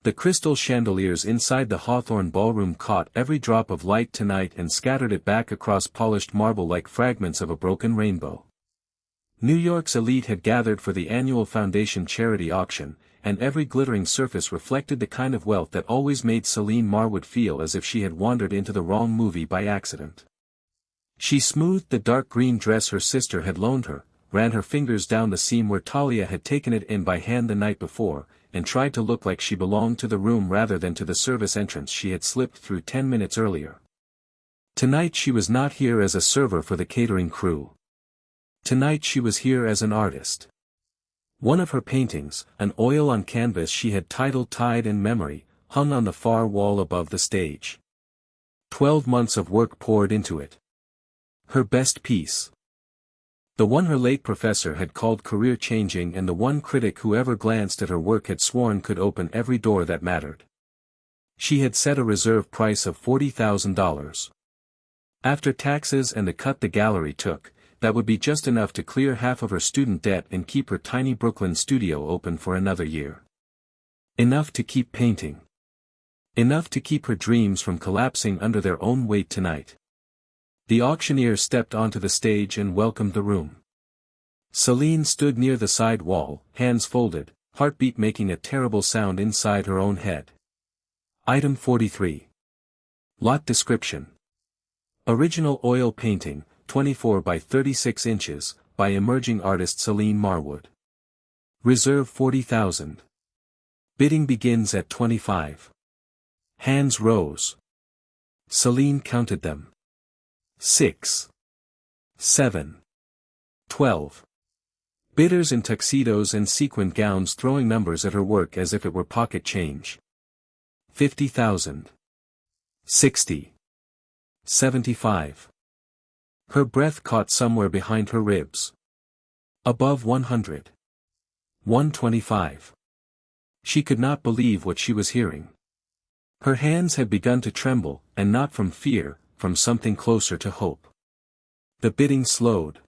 The crystal chandeliers inside the Hawthorne ballroom caught every drop of light tonight and scattered it back across polished marble like fragments of a broken rainbow. New York's elite had gathered for the annual Foundation charity auction, and every glittering surface reflected the kind of wealth that always made Celine Marwood feel as if she had wandered into the wrong movie by accident. She smoothed the dark green dress her sister had loaned her, ran her fingers down the seam where Talia had taken it in by hand the night before, and tried to look like she belonged to the room rather than to the service entrance she had slipped through 10 minutes earlier. Tonight she was not here as a server for the catering crew. Tonight she was here as an artist. One of her paintings, an oil on canvas she had titled Tide and Memory, hung on the far wall above the stage. 12 months of work poured into it. Her best piece. The one her late professor had called career-changing and the one critic who ever glanced at her work had sworn could open every door that mattered. She had set a reserve price of $40,000. After taxes and the cut the gallery took, that would be just enough to clear half of her student debt and keep her tiny Brooklyn studio open for another year. Enough to keep painting. Enough to keep her dreams from collapsing under their own weight tonight. The auctioneer stepped onto the stage and welcomed the room. Celine stood near the side wall, hands folded, heartbeat making a terrible sound inside her own head. Item 43. Lot description. Original oil painting, 24 by 36 inches, by emerging artist Celine Marwood. Reserve $40,000. Bidding begins at 25. Hands rose. Celine counted them. 6. 7. 12. Bidders in tuxedos and sequined gowns throwing numbers at her work as if it were pocket change. 50,000. 60. 75. Her breath caught somewhere behind her ribs. Above 100. 125. She could not believe what she was hearing. Her hands had begun to tremble, and not from fear, from something closer to hope. The bidding slowed.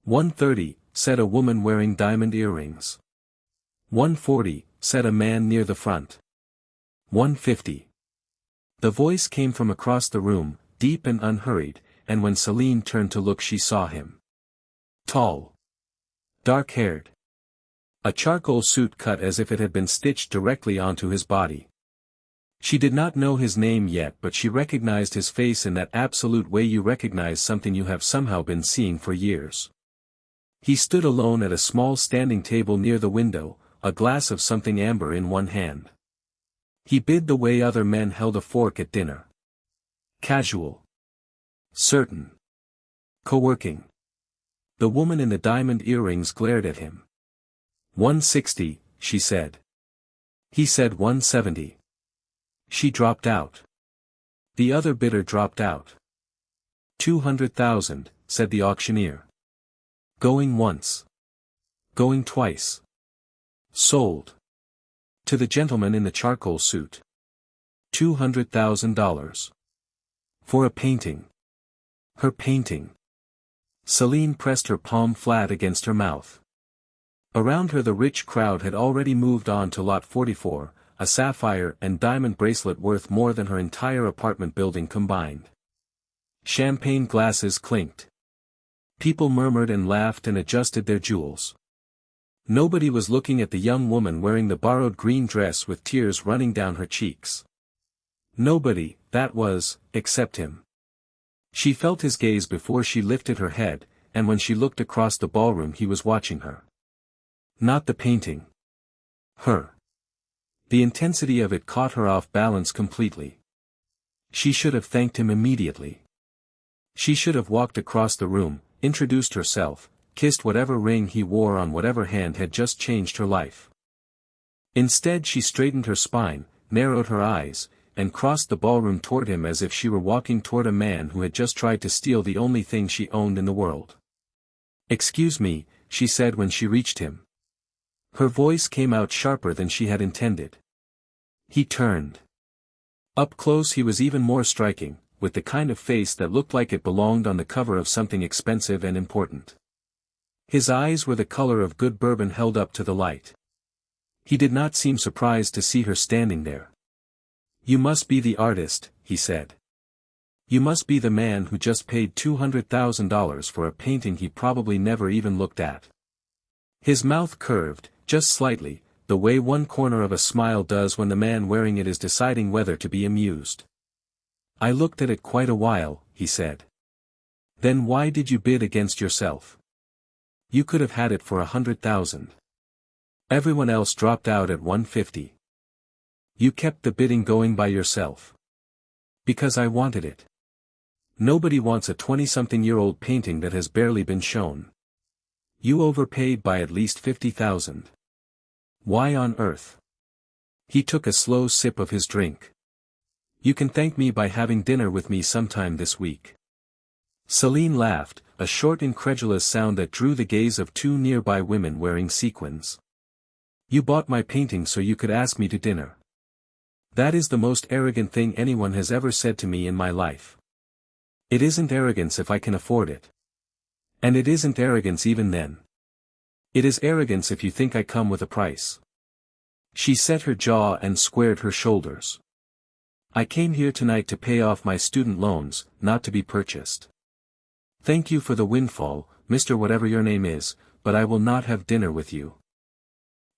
130, said a woman wearing diamond earrings. 140, said a man near the front. 150. The voice came from across the room, deep and unhurried, and when Celine turned to look she saw him. Tall. Dark-haired. A charcoal suit cut as if it had been stitched directly onto his body. She did not know his name yet, but she recognized his face in that absolute way you recognize something you have somehow been seeing for years. He stood alone at a small standing table near the window, a glass of something amber in one hand. He bid the way other men held a fork at dinner. Casual. Certain. Co-working. The woman in the diamond earrings glared at him. 160, she said. He said 170. She dropped out. The other bidder dropped out. 200,000, said the auctioneer. Going once. Going twice. Sold. To the gentleman in the charcoal suit. $200,000. For a painting. Her painting. Celine pressed her palm flat against her mouth. Around her the rich crowd had already moved on to lot 44, a sapphire and diamond bracelet worth more than her entire apartment building combined. Champagne glasses clinked. People murmured and laughed and adjusted their jewels. Nobody was looking at the young woman wearing the borrowed green dress with tears running down her cheeks. Nobody, that was, except him. She felt his gaze before she lifted her head, and when she looked across the ballroom he was watching her. Not the painting. Her. The intensity of it caught her off balance completely. She should have thanked him immediately. She should have walked across the room, introduced herself, kissed whatever ring he wore on whatever hand had just changed her life. Instead she straightened her spine, narrowed her eyes, and crossed the ballroom toward him as if she were walking toward a man who had just tried to steal the only thing she owned in the world. "Excuse me," she said when she reached him. Her voice came out sharper than she had intended. He turned. Up close he was even more striking, with the kind of face that looked like it belonged on the cover of something expensive and important. His eyes were the color of good bourbon held up to the light. He did not seem surprised to see her standing there. "You must be the artist," he said. "You must be the man who just paid $200,000 for a painting he probably never even looked at." His mouth curved, just slightly, the way one corner of a smile does when the man wearing it is deciding whether to be amused. "I looked at it quite a while," he said. "Then why did you bid against yourself? You could have had it for $100,000. Everyone else dropped out at $150. You kept the bidding going by yourself." "Because I wanted it. Nobody wants a 20-something-year-old painting that has barely been shown. You overpaid by at least $50,000. Why on earth?" He took a slow sip of his drink. "You can thank me by having dinner with me sometime this week." Celine laughed, a short incredulous sound that drew the gaze of two nearby women wearing sequins. "You bought my painting so you could ask me to dinner. That is the most arrogant thing anyone has ever said to me in my life." "It isn't arrogance if I can afford it. And it isn't arrogance even then. It is arrogance if you think I come with a price." She set her jaw and squared her shoulders. "I came here tonight to pay off my student loans, not to be purchased. Thank you for the windfall, Mr. Whatever your name is, but I will not have dinner with you."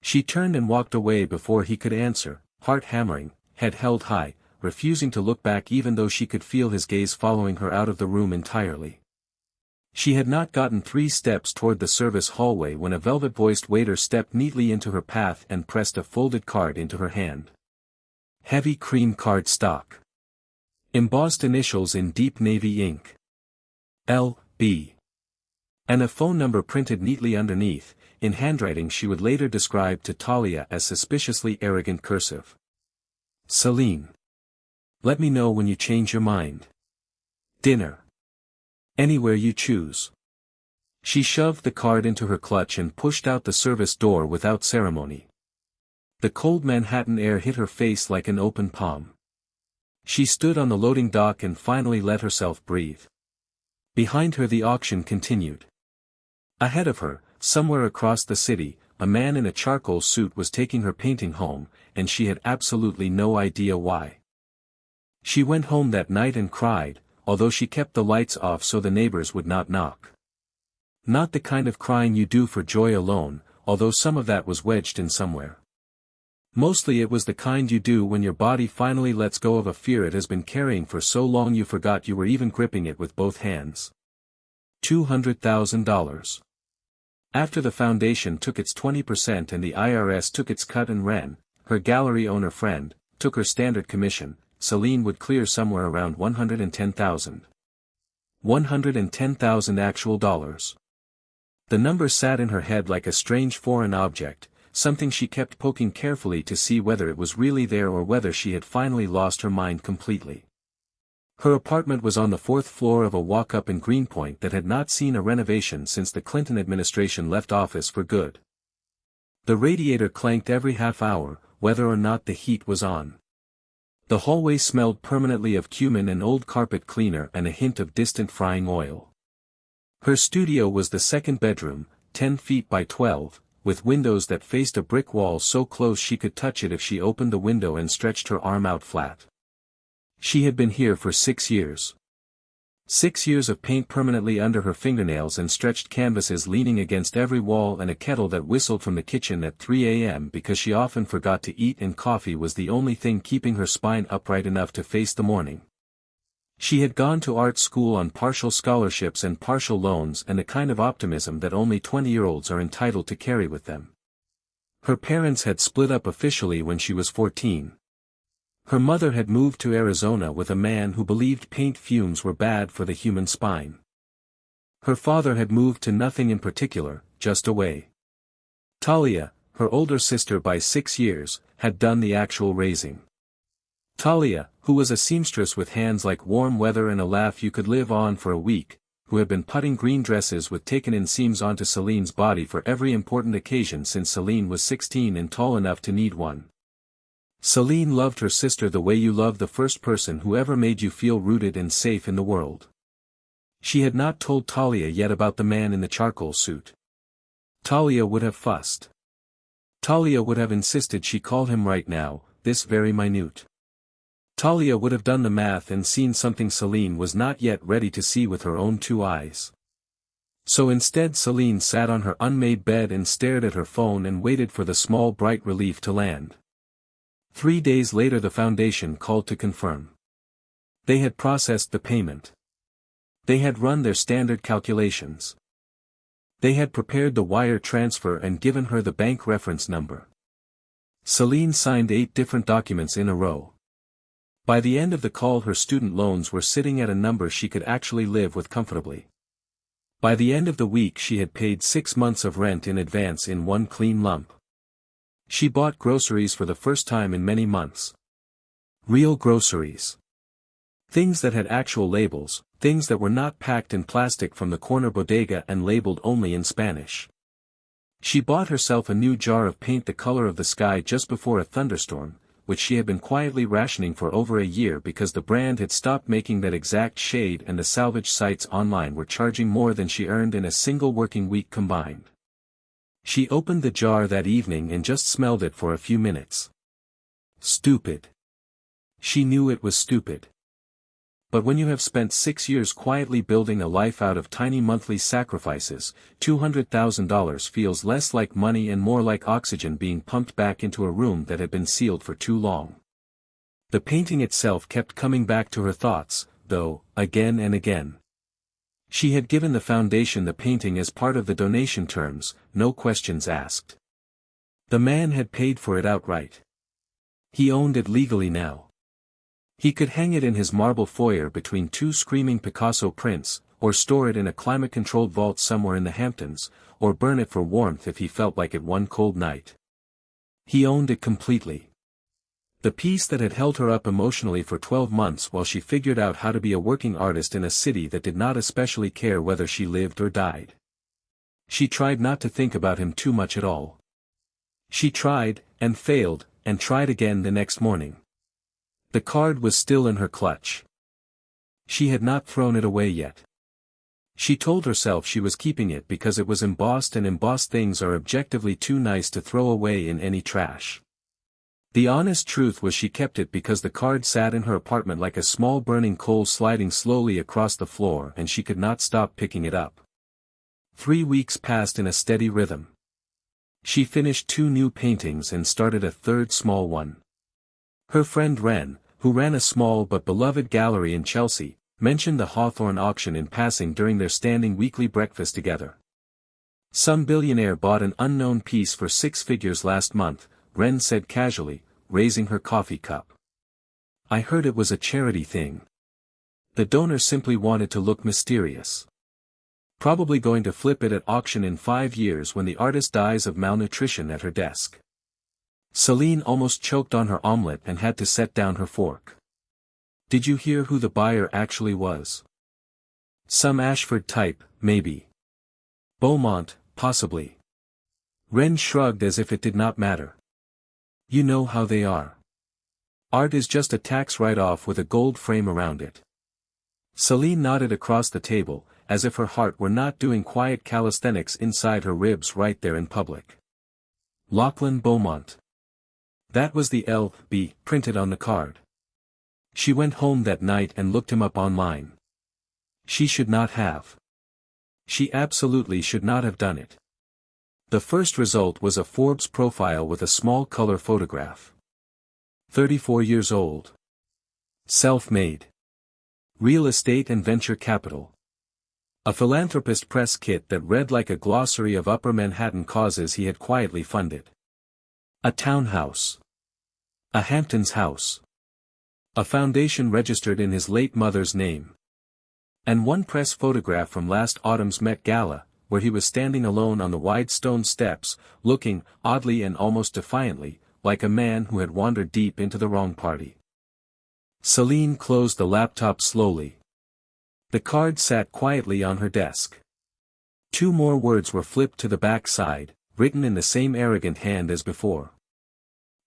She turned and walked away before he could answer, heart hammering, head held high, refusing to look back even though she could feel his gaze following her out of the room entirely. She had not gotten 3 steps toward the service hallway when a velvet-voiced waiter stepped neatly into her path and pressed a folded card into her hand. Heavy cream card stock. Embossed initials in deep navy ink. L.B. And a phone number printed neatly underneath, in handwriting she would later describe to Talia as suspiciously arrogant cursive. "Celine. Let me know when you change your mind. Dinner. Anywhere you choose." She shoved the card into her clutch and pushed out the service door without ceremony. The cold Manhattan air hit her face like an open palm. She stood on the loading dock and finally let herself breathe. Behind her the auction continued. Ahead of her, somewhere across the city, a man in a charcoal suit was taking her painting home, and she had absolutely no idea why. She went home that night and cried, although she kept the lights off so the neighbors would not knock. Not the kind of crying you do for joy alone, although some of that was wedged in somewhere. Mostly it was the kind you do when your body finally lets go of a fear it has been carrying for so long you forgot you were even gripping it with both hands. $200,000. After the foundation took its 20% and the IRS took its cut and ran, her gallery owner friend, took her standard commission, Celine would clear somewhere around $110,000. $110,000 actual dollars. The number sat in her head like a strange foreign object, something she kept poking carefully to see whether it was really there or whether she had finally lost her mind completely. Her apartment was on the 4th floor of a walk-up in Greenpoint that had not seen a renovation since the Clinton administration left office for good. The radiator clanked every half hour, whether or not the heat was on. The hallway smelled permanently of cumin and old carpet cleaner and a hint of distant frying oil. Her studio was the second bedroom, 10 feet by 12, with windows that faced a brick wall so close she could touch it if she opened the window and stretched her arm out flat. She had been here for 6 years. 6 years of paint permanently under her fingernails and stretched canvases leaning against every wall and a kettle that whistled from the kitchen at 3 a.m. because she often forgot to eat and coffee was the only thing keeping her spine upright enough to face the morning. She had gone to art school on partial scholarships and partial loans and a kind of optimism that only 20-year-olds are entitled to carry with them. Her parents had split up officially when she was 14. Her mother had moved to Arizona with a man who believed paint fumes were bad for the human spine. Her father had moved to nothing in particular, just away. Talia, her older sister by 6 years, had done the actual raising. Talia, who was a seamstress with hands like warm weather and a laugh you could live on for a week, who had been putting green dresses with taken-in seams onto Celine's body for every important occasion since Celine was 16 and tall enough to need one. Celine loved her sister the way you love the first person who ever made you feel rooted and safe in the world. She had not told Talia yet about the man in the charcoal suit. Talia would have fussed. Talia would have insisted she call him right now, this very minute. Talia would have done the math and seen something Celine was not yet ready to see with her own two eyes. So instead Celine sat on her unmade bed and stared at her phone and waited for the small bright relief to land. 3 days later the foundation called to confirm. They had processed the payment. They had run their standard calculations. They had prepared the wire transfer and given her the bank reference number. Celine signed 8 different documents in a row. By the end of the call her student loans were sitting at a number she could actually live with comfortably. By the end of the week she had paid 6 months of rent in advance in one clean lump. She bought groceries for the first time in many months. Real groceries. Things that had actual labels, things that were not packed in plastic from the corner bodega and labeled only in Spanish. She bought herself a new jar of paint the color of the sky just before a thunderstorm, which she had been quietly rationing for over a year because the brand had stopped making that exact shade and the salvage sites online were charging more than she earned in a single working week combined. She opened the jar that evening and just smelled it for a few minutes. Stupid. She knew it was stupid. But when you have spent 6 years quietly building a life out of tiny monthly sacrifices, $200,000 feels less like money and more like oxygen being pumped back into a room that had been sealed for too long. The painting itself kept coming back to her thoughts, though, again and again. She had given the foundation the painting as part of the donation terms, no questions asked. The man had paid for it outright. He owned it legally now. He could hang it in his marble foyer between 2 screaming Picasso prints, or store it in a climate-controlled vault somewhere in the Hamptons, or burn it for warmth if he felt like it one cold night. He owned it completely. The piece that had held her up emotionally for 12 months while she figured out how to be a working artist in a city that did not especially care whether she lived or died. She tried not to think about him too much at all. She tried, and failed, and tried again the next morning. The card was still in her clutch. She had not thrown it away yet. She told herself she was keeping it because it was embossed and embossed things are objectively too nice to throw away in any trash. The honest truth was she kept it because the card sat in her apartment like a small burning coal sliding slowly across the floor and she could not stop picking it up. 3 weeks passed in a steady rhythm. She finished 2 new paintings and started a 3rd small one. Her friend Wren, who ran a small but beloved gallery in Chelsea, mentioned the Hawthorne auction in passing during their standing weekly breakfast together. Some billionaire bought an unknown piece for 6 figures last month, Wren said casually, raising her coffee cup. I heard it was a charity thing. The donor simply wanted to look mysterious. Probably going to flip it at auction in 5 years when the artist dies of malnutrition at her desk. Celine almost choked on her omelette and had to set down her fork. Did you hear who the buyer actually was? Some Ashford type, maybe. Beaumont, possibly. Wren shrugged as if it did not matter. You know how they are. Art is just a tax write-off with a gold frame around it. Celine nodded across the table, as if her heart were not doing quiet calisthenics inside her ribs right there in public. Lachlan Beaumont. That was the L.B. printed on the card. She went home that night and looked him up online. She should not have. She absolutely should not have done it. The first result was a Forbes profile with a small color photograph. 34 years old. Self-made. Real estate and venture capital. A philanthropist press kit that read like a glossary of Upper Manhattan causes he had quietly funded. A townhouse. A Hamptons house. A foundation registered in his late mother's name. And one press photograph from last autumn's Met Gala, where he was standing alone on the wide stone steps, looking, oddly and almost defiantly, like a man who had wandered deep into the wrong party. Celine closed the laptop slowly. The card sat quietly on her desk. 2 more words were flipped to the back side, written in the same arrogant hand as before.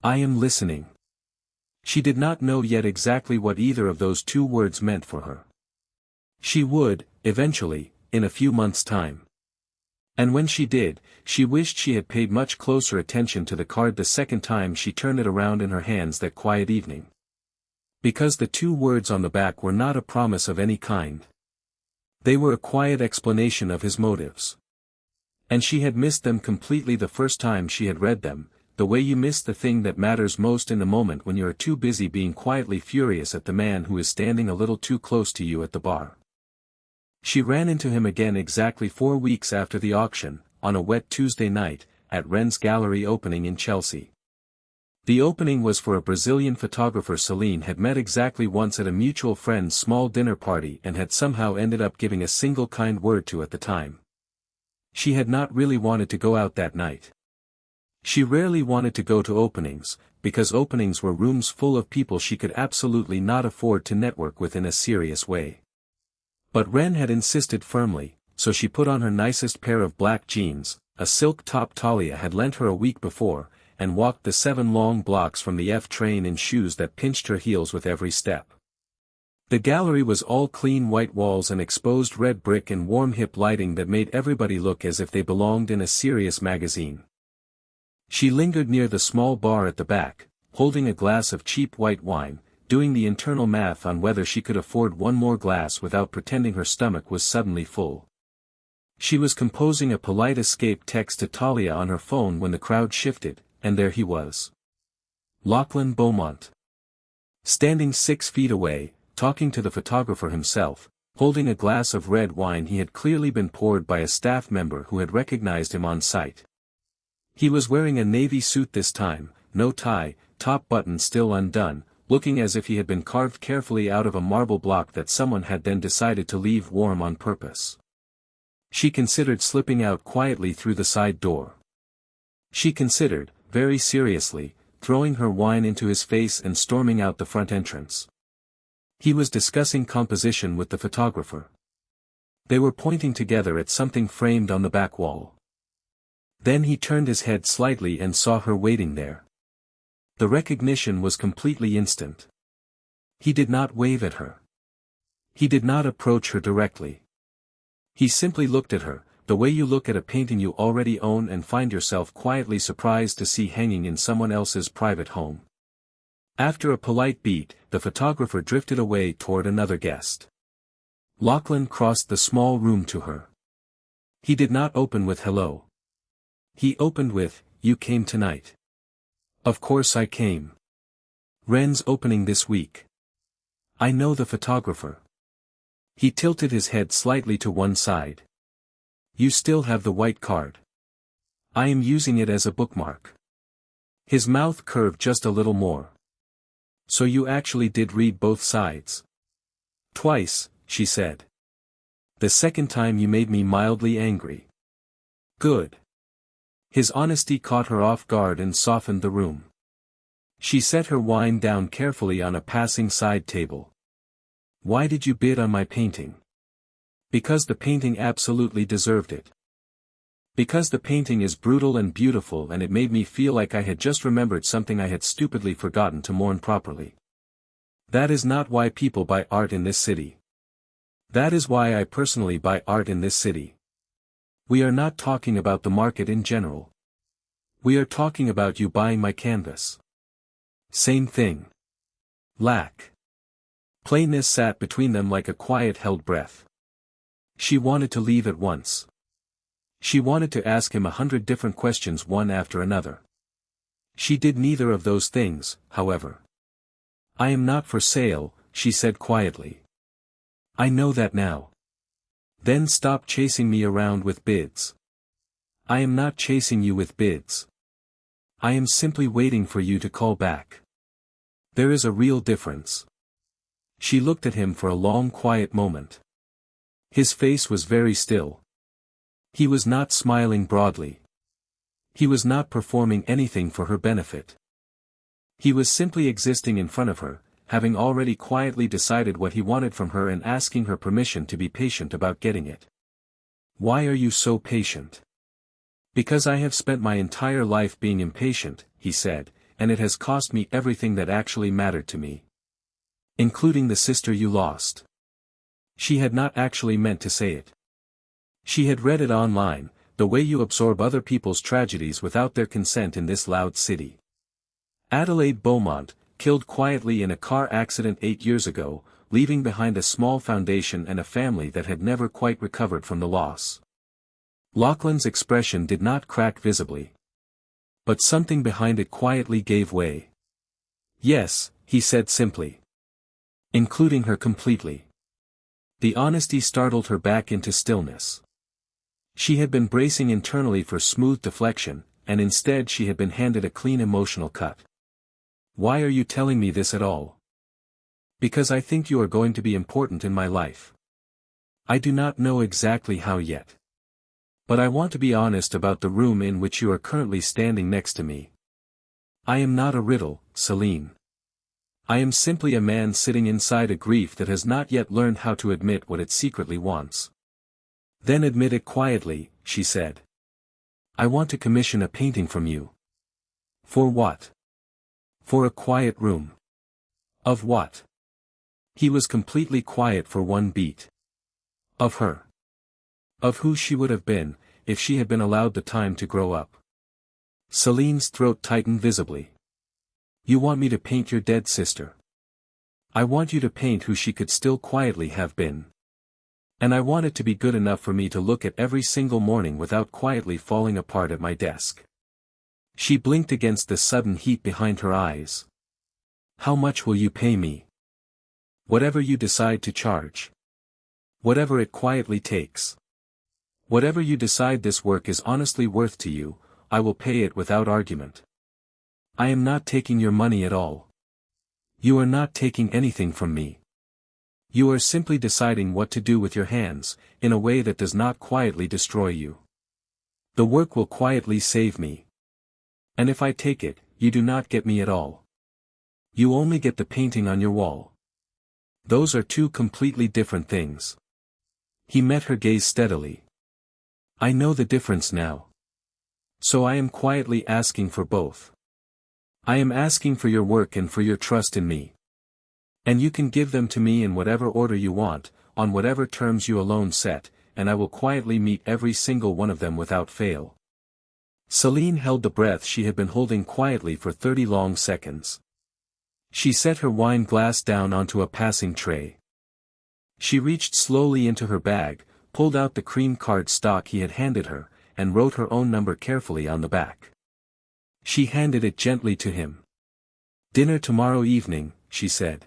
I am listening. She did not know yet exactly what either of those 2 words meant for her. She would, eventually, in a few months' time. And when she did, she wished she had paid much closer attention to the card the second time she turned it around in her hands that quiet evening. Because the two words on the back were not a promise of any kind. They were a quiet explanation of his motives. And she had missed them completely the first time she had read them, the way you miss the thing that matters most in the moment when you are too busy being quietly furious at the man who is standing a little too close to you at the bar. She ran into him again exactly 4 weeks after the auction, on a wet Tuesday night, at Wren's gallery opening in Chelsea. The opening was for a Brazilian photographer Celine had met exactly once at a mutual friend's small dinner party and had somehow ended up giving a single kind word to at the time. She had not really wanted to go out that night. She rarely wanted to go to openings, because openings were rooms full of people she could absolutely not afford to network with in a serious way. But Wren had insisted firmly, so she put on her nicest pair of black jeans, a silk top Talia had lent her a week before, and walked the 7 long blocks from the F train in shoes that pinched her heels with every step. The gallery was all clean white walls and exposed red brick and warm hip lighting that made everybody look as if they belonged in a serious magazine. She lingered near the small bar at the back, holding a glass of cheap white wine, doing the internal math on whether she could afford one more glass without pretending her stomach was suddenly full. She was composing a polite escape text to Talia on her phone when the crowd shifted, and there he was. Lachlan Beaumont. Standing 6 feet away, talking to the photographer himself, holding a glass of red wine he had clearly been poured by a staff member who had recognized him on sight. He was wearing a navy suit this time, no tie, top button still undone, looking as if he had been carved carefully out of a marble block that someone had then decided to leave warm on purpose. She considered slipping out quietly through the side door. She considered, very seriously, throwing her wine into his face and storming out the front entrance. He was discussing composition with the photographer. They were pointing together at something framed on the back wall. Then he turned his head slightly and saw her waiting there. The recognition was completely instant. He did not wave at her. He did not approach her directly. He simply looked at her, the way you look at a painting you already own and find yourself quietly surprised to see hanging in someone else's private home. After a polite beat, the photographer drifted away toward another guest. Lachlan crossed the small room to her. He did not open with hello. He opened with, "You came tonight." "Of course I came. Wren's opening this week." "I know the photographer." He tilted his head slightly to one side. "You still have the white card." "I am using it as a bookmark." His mouth curved just a little more. "So you actually did read both sides?" "Twice," she said. "The second time you made me mildly angry." "Good." His honesty caught her off guard and softened the room. She set her wine down carefully on a passing side table. "Why did you bid on my painting?" "Because the painting absolutely deserved it. Because the painting is brutal and beautiful and it made me feel like I had just remembered something I had stupidly forgotten to mourn properly. That is not why people buy art in this city. That is why I personally buy art in this city. We are not talking about the market in general. We are talking about you buying my canvas." "Same thing." Plainness sat between them like a quiet held breath. She wanted to leave at once. She wanted to ask him 100 different questions one after another. She did neither of those things, however. "I am not for sale," she said quietly. "I know that now." "Then stop chasing me around with bids." "I am not chasing you with bids. I am simply waiting for you to call back. There is a real difference." She looked at him for a long quiet moment. His face was very still. He was not smiling broadly. He was not performing anything for her benefit. He was simply existing in front of her, having already quietly decided what he wanted from her and asking her permission to be patient about getting it. "Why are you so patient?" "Because I have spent my entire life being impatient," he said, "and it has cost me everything that actually mattered to me. Including the sister you lost." She had not actually meant to say it. She had read it online, the way you absorb other people's tragedies without their consent in this loud city. Adelaide Beaumont, killed quietly in a car accident 8 years ago, leaving behind a small foundation and a family that had never quite recovered from the loss. Lachlan's expression did not crack visibly. But something behind it quietly gave way. Yes, he said simply. Including her completely. The honesty startled her back into stillness. She had been bracing internally for smooth deflection, and instead she had been handed a clean emotional cut. Why are you telling me this at all? Because I think you are going to be important in my life. I do not know exactly how yet. But I want to be honest about the room in which you are currently standing next to me. I am not a riddle, Celine. I am simply a man sitting inside a grief that has not yet learned how to admit what it secretly wants. Then admit it quietly, she said. I want to commission a painting from you. For what? For a quiet room. Of what? He was completely quiet for one beat. Of her. Of who she would have been, if she had been allowed the time to grow up. Celine's throat tightened visibly. You want me to paint your dead sister. I want you to paint who she could still quietly have been. And I want it to be good enough for me to look at every single morning without quietly falling apart at my desk. She blinked against the sudden heat behind her eyes. How much will you pay me? Whatever you decide to charge. Whatever it quietly takes. Whatever you decide this work is honestly worth to you, I will pay it without argument. I am not taking your money at all. You are not taking anything from me. You are simply deciding what to do with your hands, in a way that does not quietly destroy you. The work will quietly save me. And if I take it, you do not get me at all. You only get the painting on your wall. Those are two completely different things. He met her gaze steadily. I know the difference now. So I am quietly asking for both. I am asking for your work and for your trust in me. And you can give them to me in whatever order you want, on whatever terms you alone set, and I will quietly meet every single one of them without fail. Celine held the breath she had been holding quietly for 30 long seconds. She set her wine glass down onto a passing tray. She reached slowly into her bag, pulled out the cream card stock he had handed her, and wrote her own number carefully on the back. She handed it gently to him. Dinner tomorrow evening, she said.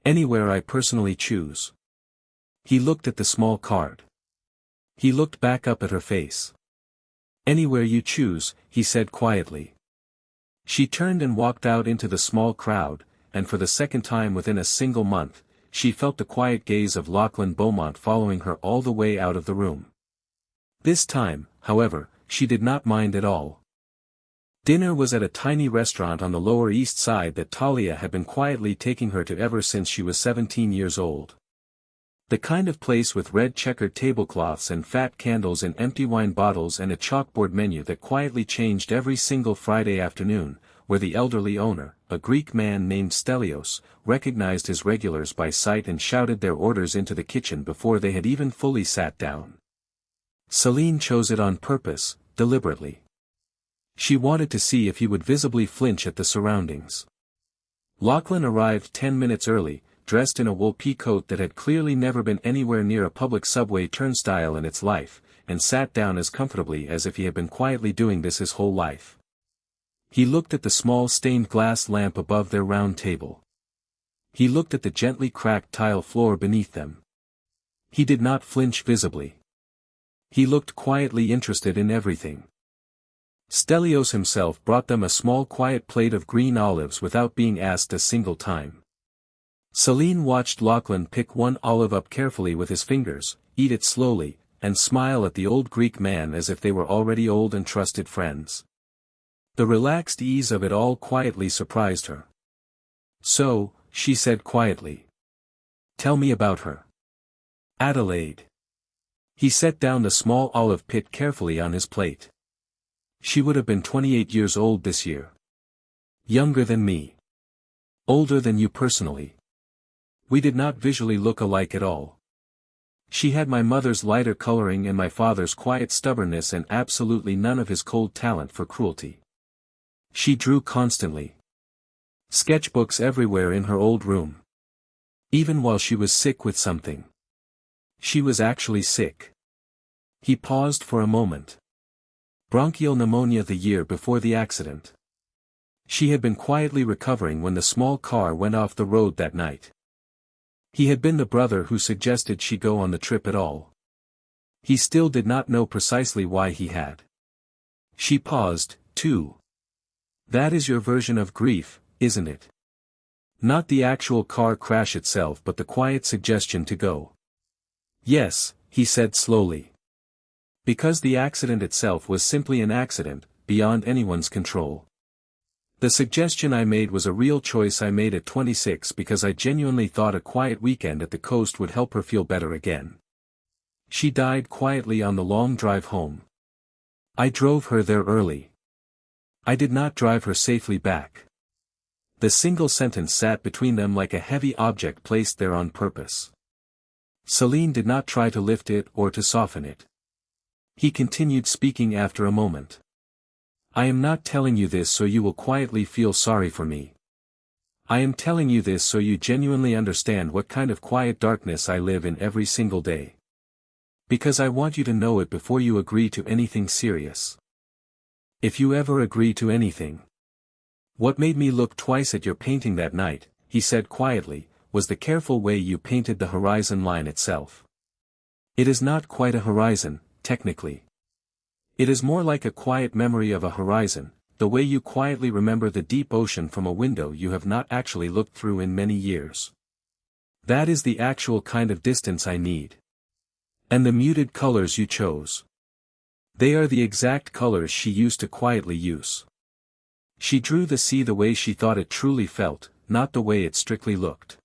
Anywhere I personally choose. He looked at the small card. He looked back up at her face. Anywhere you choose, he said quietly. She turned and walked out into the small crowd, and for the second time within a single month, she felt the quiet gaze of Lachlan Beaumont following her all the way out of the room. This time, however, she did not mind at all. Dinner was at a tiny restaurant on the Lower East Side that Talia had been quietly taking her to ever since she was 17 years old. The kind of place with red checkered tablecloths and fat candles and empty wine bottles and a chalkboard menu that quietly changed every single Friday afternoon, where the elderly owner, a Greek man named Stelios, recognized his regulars by sight and shouted their orders into the kitchen before they had even fully sat down. Celine chose it on purpose, deliberately. She wanted to see if he would visibly flinch at the surroundings. Lachlan arrived 10 minutes early, dressed in a wool pea coat that had clearly never been anywhere near a public subway turnstile in its life, and sat down as comfortably as if he had been quietly doing this his whole life. He looked at the small stained glass lamp above their round table. He looked at the gently cracked tile floor beneath them. He did not flinch visibly. He looked quietly interested in everything. Stelios himself brought them a small quiet plate of green olives without being asked a single time. Celine watched Lachlan pick one olive up carefully with his fingers, eat it slowly, and smile at the old Greek man as if they were already old and trusted friends. The relaxed ease of it all quietly surprised her. So, she said quietly. Tell me about her. Adelaide. He set down the small olive pit carefully on his plate. She would have been 28 years old this year. Younger than me. Older than you personally. We did not visually look alike at all. She had my mother's lighter coloring and my father's quiet stubbornness and absolutely none of his cold talent for cruelty. She drew constantly. Sketchbooks everywhere in her old room. Even while she was sick with something. She was actually sick. He paused for a moment. Bronchial pneumonia the year before the accident. She had been quietly recovering when the small car went off the road that night. He had been the brother who suggested she go on the trip at all. He still did not know precisely why he had. She paused, too. That is your version of grief, isn't it? Not the actual car crash itself but the quiet suggestion to go. Yes, he said slowly. Because the accident itself was simply an accident, beyond anyone's control. The suggestion I made was a real choice I made at 26 because I genuinely thought a quiet weekend at the coast would help her feel better again. She died quietly on the long drive home. I drove her there early. I did not drive her safely back. The single sentence sat between them like a heavy object placed there on purpose. Celine did not try to lift it or to soften it. He continued speaking after a moment. I am not telling you this so you will quietly feel sorry for me. I am telling you this so you genuinely understand what kind of quiet darkness I live in every single day. Because I want you to know it before you agree to anything serious. If you ever agree to anything. What made me look twice at your painting that night, he said quietly, was the careful way you painted the horizon line itself. It is not quite a horizon, technically. It is more like a quiet memory of a horizon, the way you quietly remember the deep ocean from a window you have not actually looked through in many years. That is the actual kind of distance I need. And the muted colors you chose. They are the exact colors she used to quietly use. She drew the sea the way she thought it truly felt, not the way it strictly looked.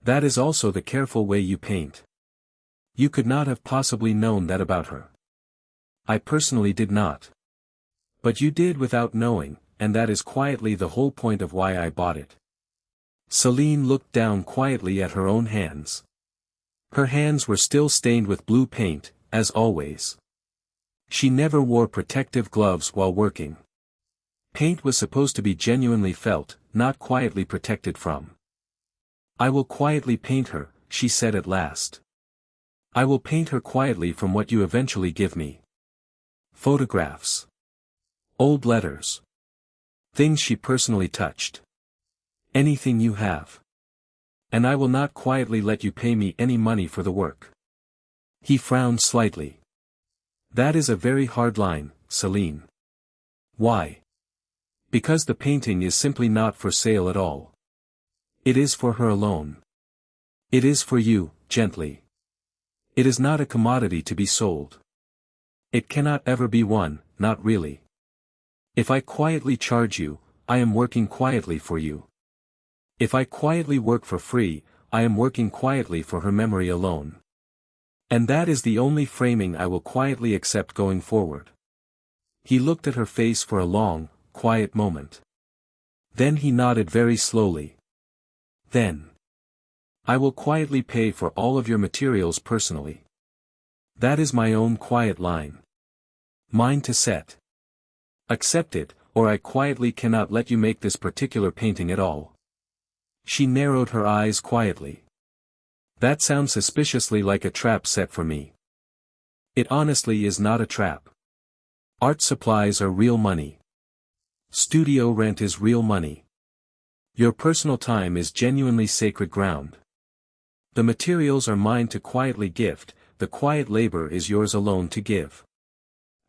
That is also the careful way you paint. You could not have possibly known that about her. I personally did not. But you did without knowing, and that is quietly the whole point of why I bought it. Celine looked down quietly at her own hands. Her hands were still stained with blue paint, as always. She never wore protective gloves while working. Paint was supposed to be genuinely felt, not quietly protected from. I will quietly paint her, she said at last. I will paint her quietly from what you eventually give me. Photographs. Old letters. Things she personally touched. Anything you have. And I will not quietly let you pay me any money for the work. He frowned slightly. That is a very hard line, Celine. Why? Because the painting is simply not for sale at all. It is for her alone. It is for you, gently. It is not a commodity to be sold. It cannot ever be one, not really. If I quietly charge you, I am working quietly for you. If I quietly work for free, I am working quietly for her memory alone. And that is the only framing I will quietly accept going forward. He looked at her face for a long, quiet moment. Then he nodded very slowly. Then. I will quietly pay for all of your materials personally. That is my own quiet line. Mine to set. Accept it, or I quietly cannot let you make this particular painting at all. She narrowed her eyes quietly. That sounds suspiciously like a trap set for me. It honestly is not a trap. Art supplies are real money. Studio rent is real money. Your personal time is genuinely sacred ground. The materials are mine to quietly gift, the quiet labor is yours alone to give.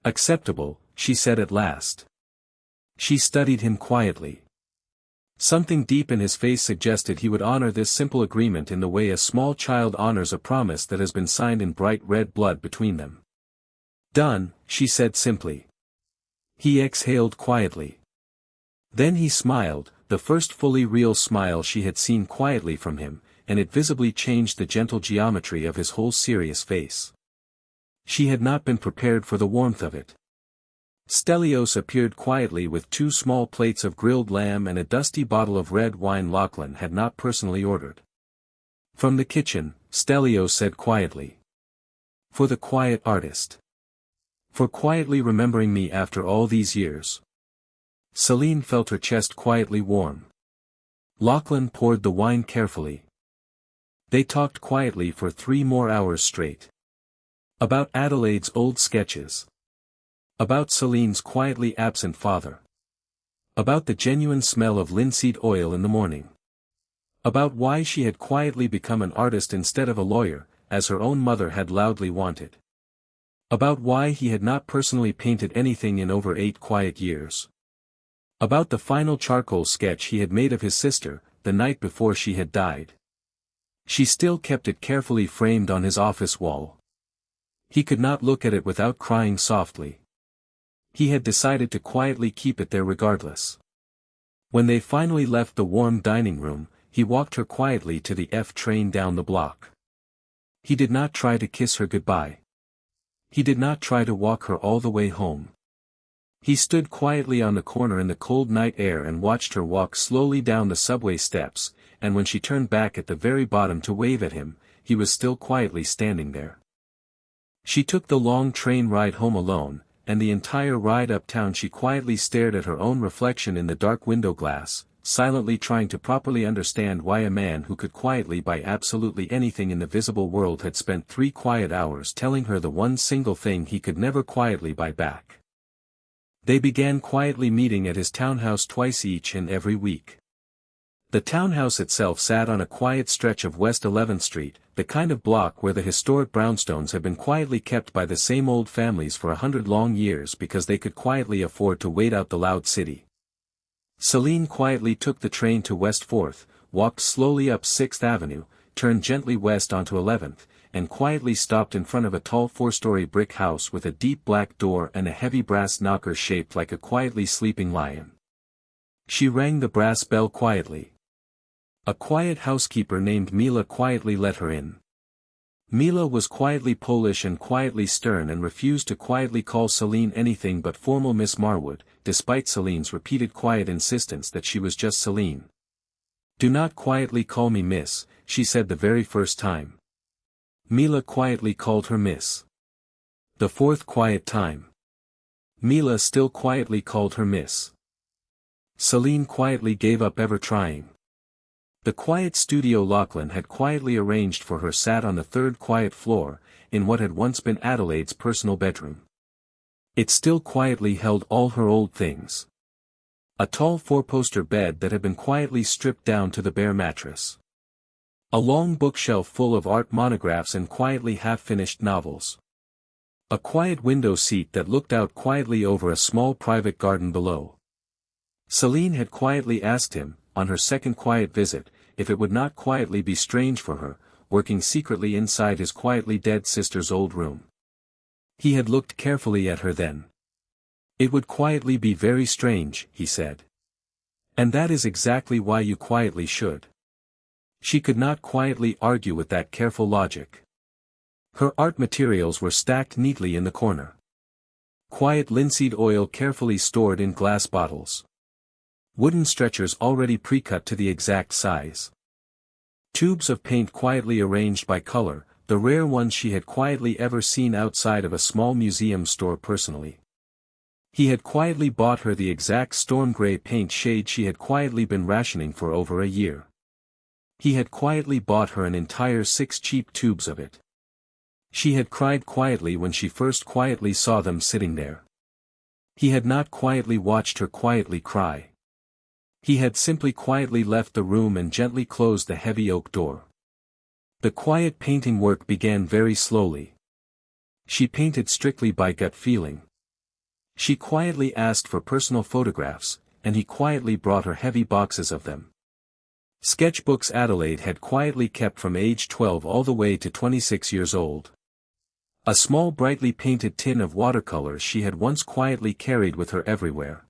Acceptable, she said at last. She studied him quietly. Something deep in his face suggested he would honor this simple agreement in the way a small child honors a promise that has been signed in bright red blood between them. Done, she said simply. He exhaled quietly. Then he smiled, the first fully real smile she had seen quietly from him, and it visibly changed the gentle geometry of his whole serious face. She had not been prepared for the warmth of it. Stelios appeared quietly with 2 small plates of grilled lamb and a dusty bottle of red wine Lachlan had not personally ordered. From the kitchen, Stelios said quietly. For the quiet artist. For quietly remembering me after all these years. Celine felt her chest quietly warm. Lachlan poured the wine carefully. They talked quietly for 3 more hours straight. About Adelaide's old sketches. About Celine's quietly absent father. About the genuine smell of linseed oil in the morning. About why she had quietly become an artist instead of a lawyer, as her own mother had loudly wanted. About why he had not personally painted anything in over 8 quiet years. About the final charcoal sketch he had made of his sister, the night before she had died. She still kept it carefully framed on his office wall. He could not look at it without crying softly. He had decided to quietly keep it there regardless. When they finally left the warm dining room, he walked her quietly to the F train down the block. He did not try to kiss her goodbye. He did not try to walk her all the way home. He stood quietly on the corner in the cold night air and watched her walk slowly down the subway steps, and when she turned back at the very bottom to wave at him, he was still quietly standing there. She took the long train ride home alone, and the entire ride uptown she quietly stared at her own reflection in the dark window glass, silently trying to properly understand why a man who could quietly buy absolutely anything in the visible world had spent 3 quiet hours telling her the one single thing he could never quietly buy back. They began quietly meeting at his townhouse twice each and every week. The townhouse itself sat on a quiet stretch of West 11th Street, the kind of block where the historic brownstones had been quietly kept by the same old families for 100 long years because they could quietly afford to wait out the loud city. Celine quietly took the train to West 4th, walked slowly up 6th Avenue, turned gently west onto 11th, and quietly stopped in front of a tall 4-story brick house with a deep black door and a heavy brass knocker shaped like a quietly sleeping lion. She rang the brass bell quietly. A quiet housekeeper named Mila quietly let her in. Mila was quietly Polish and quietly stern and refused to quietly call Celine anything but formal Miss Marwood, despite Celine's repeated quiet insistence that she was just Celine. "Do not quietly call me Miss," she said the very first time. Mila quietly called her Miss. The 4th quiet time. Mila still quietly called her Miss. Celine quietly gave up ever trying. The quiet studio Lachlan had quietly arranged for her sat on the 3rd quiet floor, in what had once been Adelaide's personal bedroom. It still quietly held all her old things. A tall 4-poster bed that had been quietly stripped down to the bare mattress. A long bookshelf full of art monographs and quietly half-finished novels. A quiet window seat that looked out quietly over a small private garden below. Celine had quietly asked him, on her 2nd quiet visit, if it would not quietly be strange for her, working secretly inside his quietly dead sister's old room. He had looked carefully at her then. "It would quietly be very strange," he said. "And that is exactly why you quietly should." She could not quietly argue with that careful logic. Her art materials were stacked neatly in the corner. Quiet linseed oil carefully stored in glass bottles. Wooden stretchers already pre-cut to the exact size. Tubes of paint quietly arranged by color, the rare ones she had quietly ever seen outside of a small museum store personally. He had quietly bought her the exact storm gray paint shade she had quietly been rationing for over a year. He had quietly bought her an entire 6 cheap tubes of it. She had cried quietly when she first quietly saw them sitting there. He had not quietly watched her quietly cry. He had simply quietly left the room and gently closed the heavy oak door. The quiet painting work began very slowly. She painted strictly by gut feeling. She quietly asked for personal photographs, and he quietly brought her heavy boxes of them. Sketchbooks Adelaide had quietly kept from age 12 all the way to 26 years old. A small brightly painted tin of watercolors she had once quietly carried with her everywhere.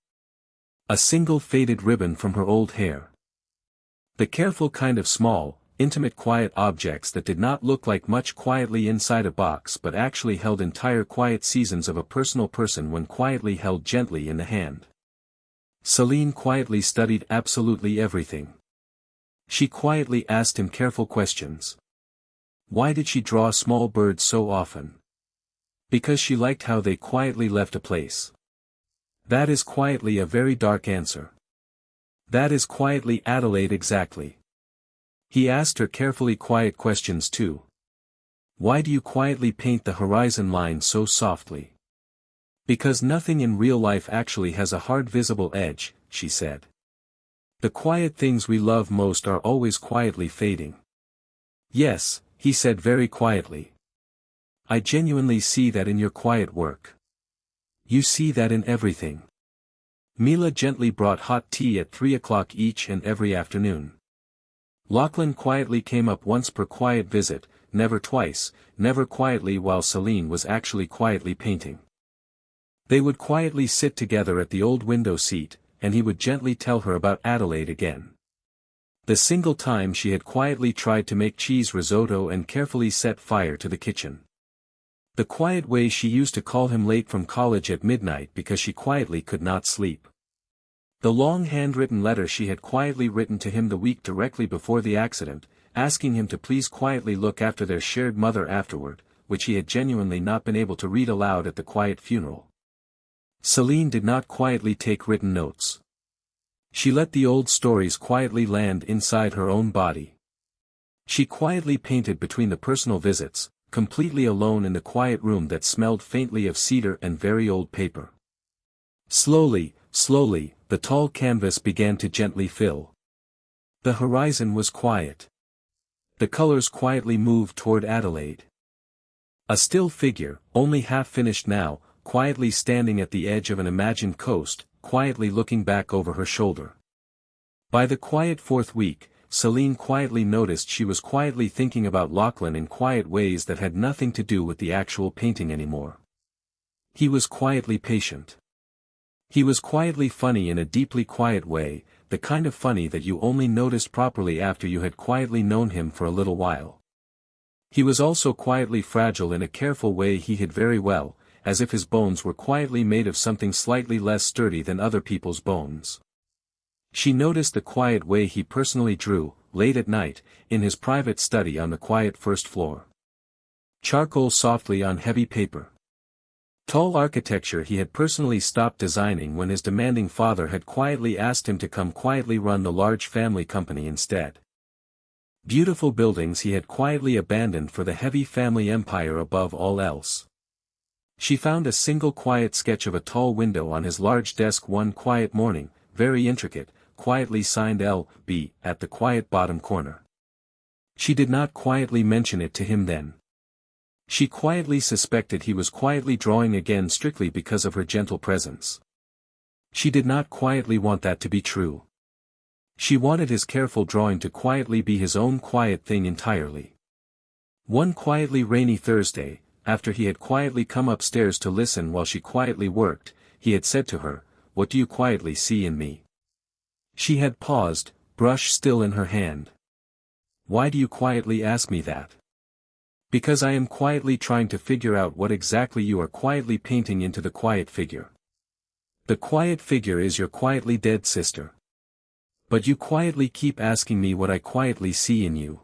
A single faded ribbon from her old hair. The careful kind of small, intimate quiet objects that did not look like much quietly inside a box but actually held entire quiet seasons of a personal person when quietly held gently in the hand. Celine quietly studied absolutely everything. She quietly asked him careful questions. Why did she draw small birds so often? Because she liked how they quietly left a place. That is quietly a very dark answer. That is quietly Adelaide exactly. He asked her carefully quiet questions too. Why do you quietly paint the horizon line so softly? Because nothing in real life actually has a hard visible edge, she said. The quiet things we love most are always quietly fading. Yes, he said very quietly. I genuinely see that in your quiet work. You see that in everything. Mila gently brought hot tea at 3 o'clock each and every afternoon. Lachlan quietly came up once per quiet visit, never twice, never quietly while Celine was actually quietly painting. They would quietly sit together at the old window seat, and he would gently tell her about Adelaide again. The single time she had quietly tried to make cheese risotto and carefully set fire to the kitchen. The quiet way she used to call him late from college at midnight because she quietly could not sleep. The long handwritten letter she had quietly written to him the week directly before the accident, asking him to please quietly look after their shared mother afterward, which he had genuinely not been able to read aloud at the quiet funeral. Celine did not quietly take written notes. She let the old stories quietly land inside her own body. She quietly painted between the personal visits, completely alone in the quiet room that smelled faintly of cedar and very old paper. Slowly, slowly, the tall canvas began to gently fill. The horizon was quiet. The colors quietly moved toward Adelaide. A still figure, only half finished now, quietly standing at the edge of an imagined coast, quietly looking back over her shoulder. By the quiet fourth week, Celine quietly noticed she was quietly thinking about Lachlan in quiet ways that had nothing to do with the actual painting anymore. He was quietly patient. He was quietly funny in a deeply quiet way, the kind of funny that you only noticed properly after you had quietly known him for a little while. He was also quietly fragile in a careful way he hid very well, as if his bones were quietly made of something slightly less sturdy than other people's bones. She noticed the quiet way he personally drew, late at night, in his private study on the quiet first floor. Charcoal softly on heavy paper. Tall architecture he had personally stopped designing when his demanding father had quietly asked him to come quietly run the large family company instead. Beautiful buildings he had quietly abandoned for the heavy family empire above all else. She found a single quiet sketch of a tall window on his large desk one quiet morning, very intricate, quietly signed L.B. at the quiet bottom corner. She did not quietly mention it to him then. She quietly suspected he was quietly drawing again strictly because of her gentle presence. She did not quietly want that to be true. She wanted his careful drawing to quietly be his own quiet thing entirely. One quietly rainy Thursday, after he had quietly come upstairs to listen while she quietly worked, he had said to her, "What do you quietly see in me?" She had paused, brush still in her hand. "Why do you quietly ask me that?" "Because I am quietly trying to figure out what exactly you are quietly painting into the quiet figure. The quiet figure is your quietly dead sister. But you quietly keep asking me what I quietly see in you.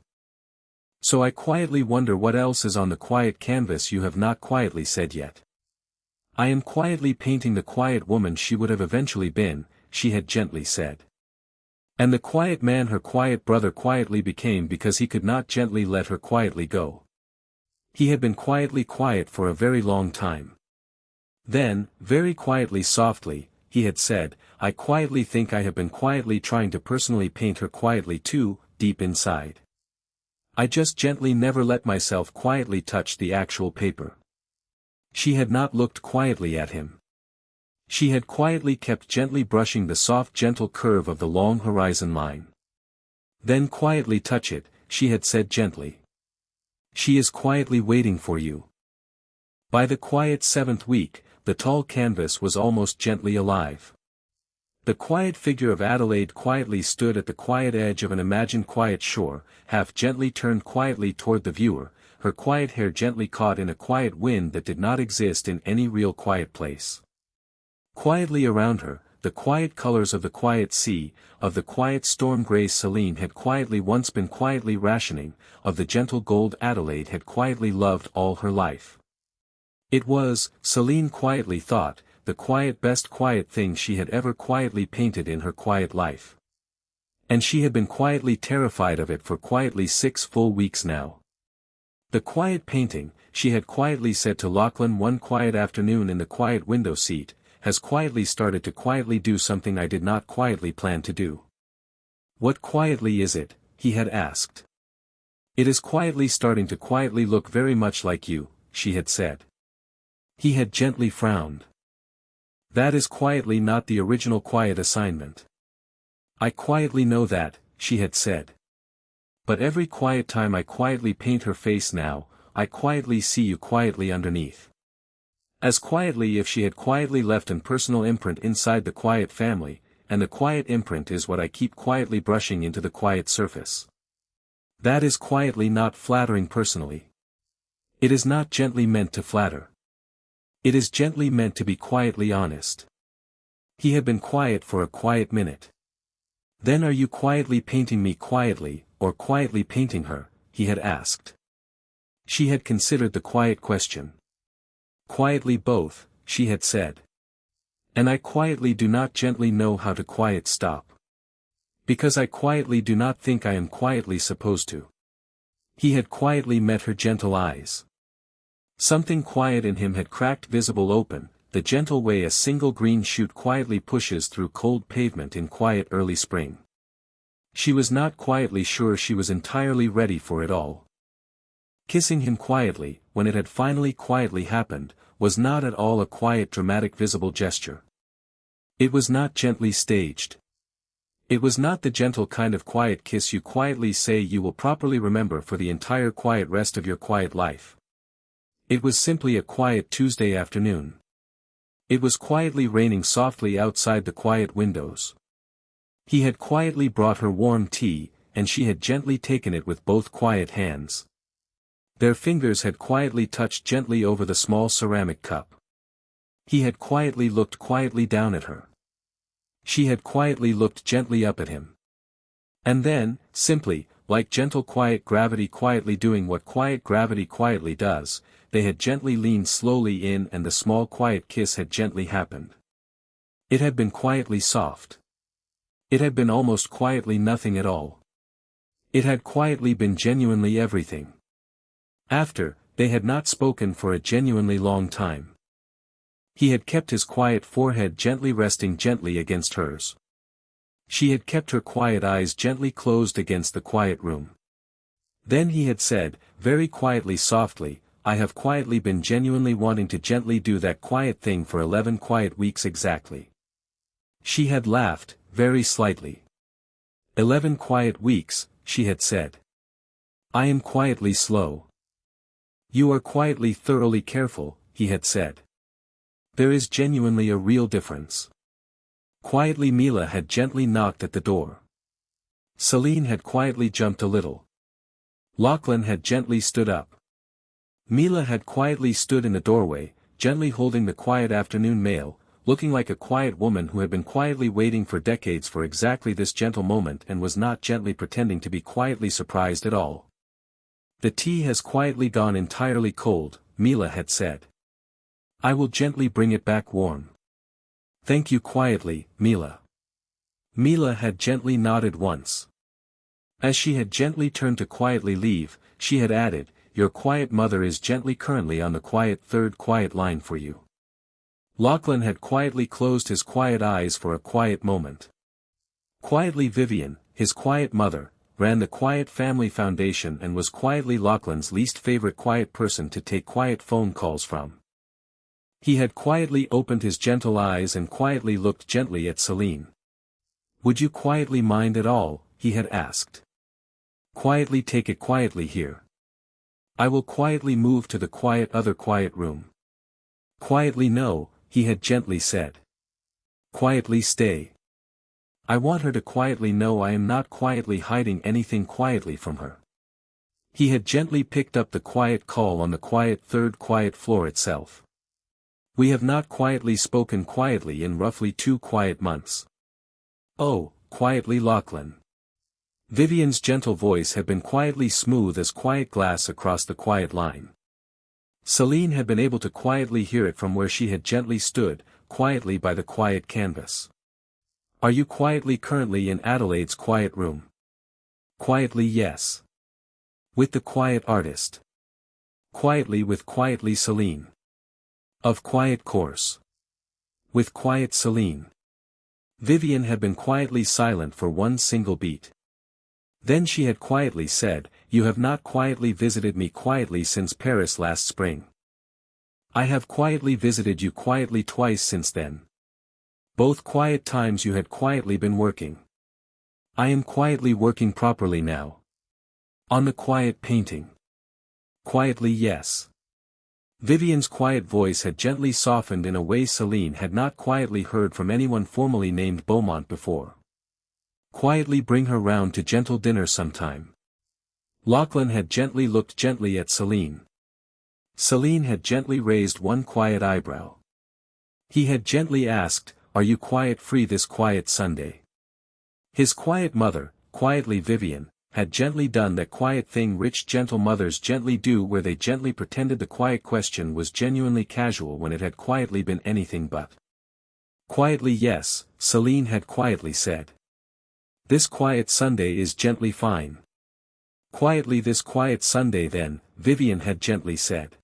So I quietly wonder what else is on the quiet canvas you have not quietly said yet. I am quietly painting the quiet woman she would have eventually been," she had gently said. And the quiet man her quiet brother quietly became because he could not gently let her quietly go. He had been quietly quiet for a very long time. Then, very quietly softly, he had said, "I quietly think I have been quietly trying to personally paint her quietly too, deep inside. I just gently never let myself quietly touch the actual paper." She had not looked quietly at him. She had quietly kept gently brushing the soft gentle curve of the long horizon line. "Then quietly touch it," she had said gently. "She is quietly waiting for you." By the quiet seventh week, the tall canvas was almost gently alive. The quiet figure of Adelaide quietly stood at the quiet edge of an imagined quiet shore, half gently turned quietly toward the viewer, her quiet hair gently caught in a quiet wind that did not exist in any real quiet place. Quietly around her, the quiet colors of the quiet sea, of the quiet storm-gray Celine had quietly once been quietly rationing, of the gentle gold Adelaide had quietly loved all her life. It was, Celine quietly thought, the best quiet thing she had ever quietly painted in her quiet life. And she had been quietly terrified of it for quietly 6 full weeks now. The quiet painting, she had quietly said to Lachlan one quiet afternoon in the quiet window seat, has quietly started to quietly do something I did not quietly plan to do. What quietly is it? He had asked. It is quietly starting to quietly look very much like you, she had said. He had gently frowned. That is quietly not the original quiet assignment. I quietly know that, she had said. But every quiet time I quietly paint her face now, I quietly see you quietly underneath. As quietly if she had quietly left an personal imprint inside the quiet family, and the quiet imprint is what I keep quietly brushing into the quiet surface. That is quietly not flattering personally. It is not gently meant to flatter. It is gently meant to be quietly honest. He had been quiet for a quiet minute. Then are you quietly painting me quietly, or quietly painting her? He had asked. She had considered the quiet question. Quietly both, she had said. And I quietly do not gently know how to quiet stop. Because I quietly do not think I am quietly supposed to. He had quietly met her gentle eyes. Something quiet in him had cracked visible open, the gentle way a single green shoot quietly pushes through cold pavement in quiet early spring. She was not quietly sure she was entirely ready for it all. Kissing him quietly, when it had finally quietly happened, was not at all a quiet dramatic visible gesture. It was not gently staged. It was not the gentle kind of quiet kiss you quietly say you will properly remember for the entire quiet rest of your quiet life. It was simply a quiet Tuesday afternoon. It was quietly raining softly outside the quiet windows. He had quietly brought her warm tea, and she had gently taken it with both quiet hands. Their fingers had quietly touched gently over the small ceramic cup. He had quietly looked quietly down at her. She had quietly looked gently up at him. And then, simply, like gentle quiet gravity quietly doing what quiet gravity quietly does, they had gently leaned slowly in and the small quiet kiss had gently happened. It had been quietly soft. It had been almost quietly nothing at all. It had quietly been genuinely everything. After, they had not spoken for a genuinely long time. He had kept his quiet forehead gently resting gently against hers. She had kept her quiet eyes gently closed against the quiet room. Then he had said, very quietly softly, I have quietly been genuinely wanting to gently do that quiet thing for 11 quiet weeks exactly. She had laughed, very slightly. 11 quiet weeks, she had said. I am quietly slow. You are quietly thoroughly careful, he had said. There is genuinely a real difference. Quietly Mila had gently knocked at the door. Celine had quietly jumped a little. Lachlan had gently stood up. Mila had quietly stood in the doorway, gently holding the quiet afternoon mail, looking like a quiet woman who had been quietly waiting for decades for exactly this gentle moment and was not gently pretending to be quietly surprised at all. The tea has quietly gone entirely cold, Mila had said. I will gently bring it back warm. Thank you quietly, Mila. Mila had gently nodded once. As she had gently turned to quietly leave, she had added, your quiet mother is gently currently on the quiet third quiet line for you. Lachlan had quietly closed his quiet eyes for a quiet moment. Quietly Vivian, his quiet mother, ran the Quiet Family Foundation and was quietly Lachlan's least favorite quiet person to take quiet phone calls from. He had quietly opened his gentle eyes and quietly looked gently at Celine. Would you quietly mind at all, he had asked. Quietly take it quietly here. I will quietly move to the other quiet room. Quietly no, he had gently said. Quietly stay. I want her to quietly know I am not quietly hiding anything quietly from her. He had gently picked up the quiet call on the third quiet floor itself. We have not quietly spoken quietly in roughly 2 quiet months. Oh, quietly Lachlan. Vivian's gentle voice had been quietly smooth as quiet glass across the quiet line. Celine had been able to quietly hear it from where she had gently stood, quietly by the quiet canvas. Are you quietly currently in Adelaide's quiet room? Quietly, yes. With the quiet artist. Quietly with quietly Celine. Of quiet course. With quiet Celine. Vivian had been quietly silent for one single beat. Then she had quietly said, "You have not quietly visited me quietly since Paris last spring. I have quietly visited you quietly twice since then. Both quiet times you had quietly been working. I am quietly working properly now. On the quiet painting. Quietly, yes." Vivian's quiet voice had gently softened in a way Celine had not quietly heard from anyone formally named Beaumont before. Quietly bring her round to gentle dinner sometime. Lachlan had gently looked gently at Celine. Celine had gently raised one quiet eyebrow. He had gently asked, "Are you quiet free this quiet Sunday?" His quiet mother, quietly Vivian, had gently done that quiet thing rich gentle mothers gently do where they gently pretended the quiet question was genuinely casual when it had quietly been anything but. Quietly, yes, Celine had quietly said. This quiet Sunday is gently fine. Quietly this quiet Sunday then, Vivian had gently said.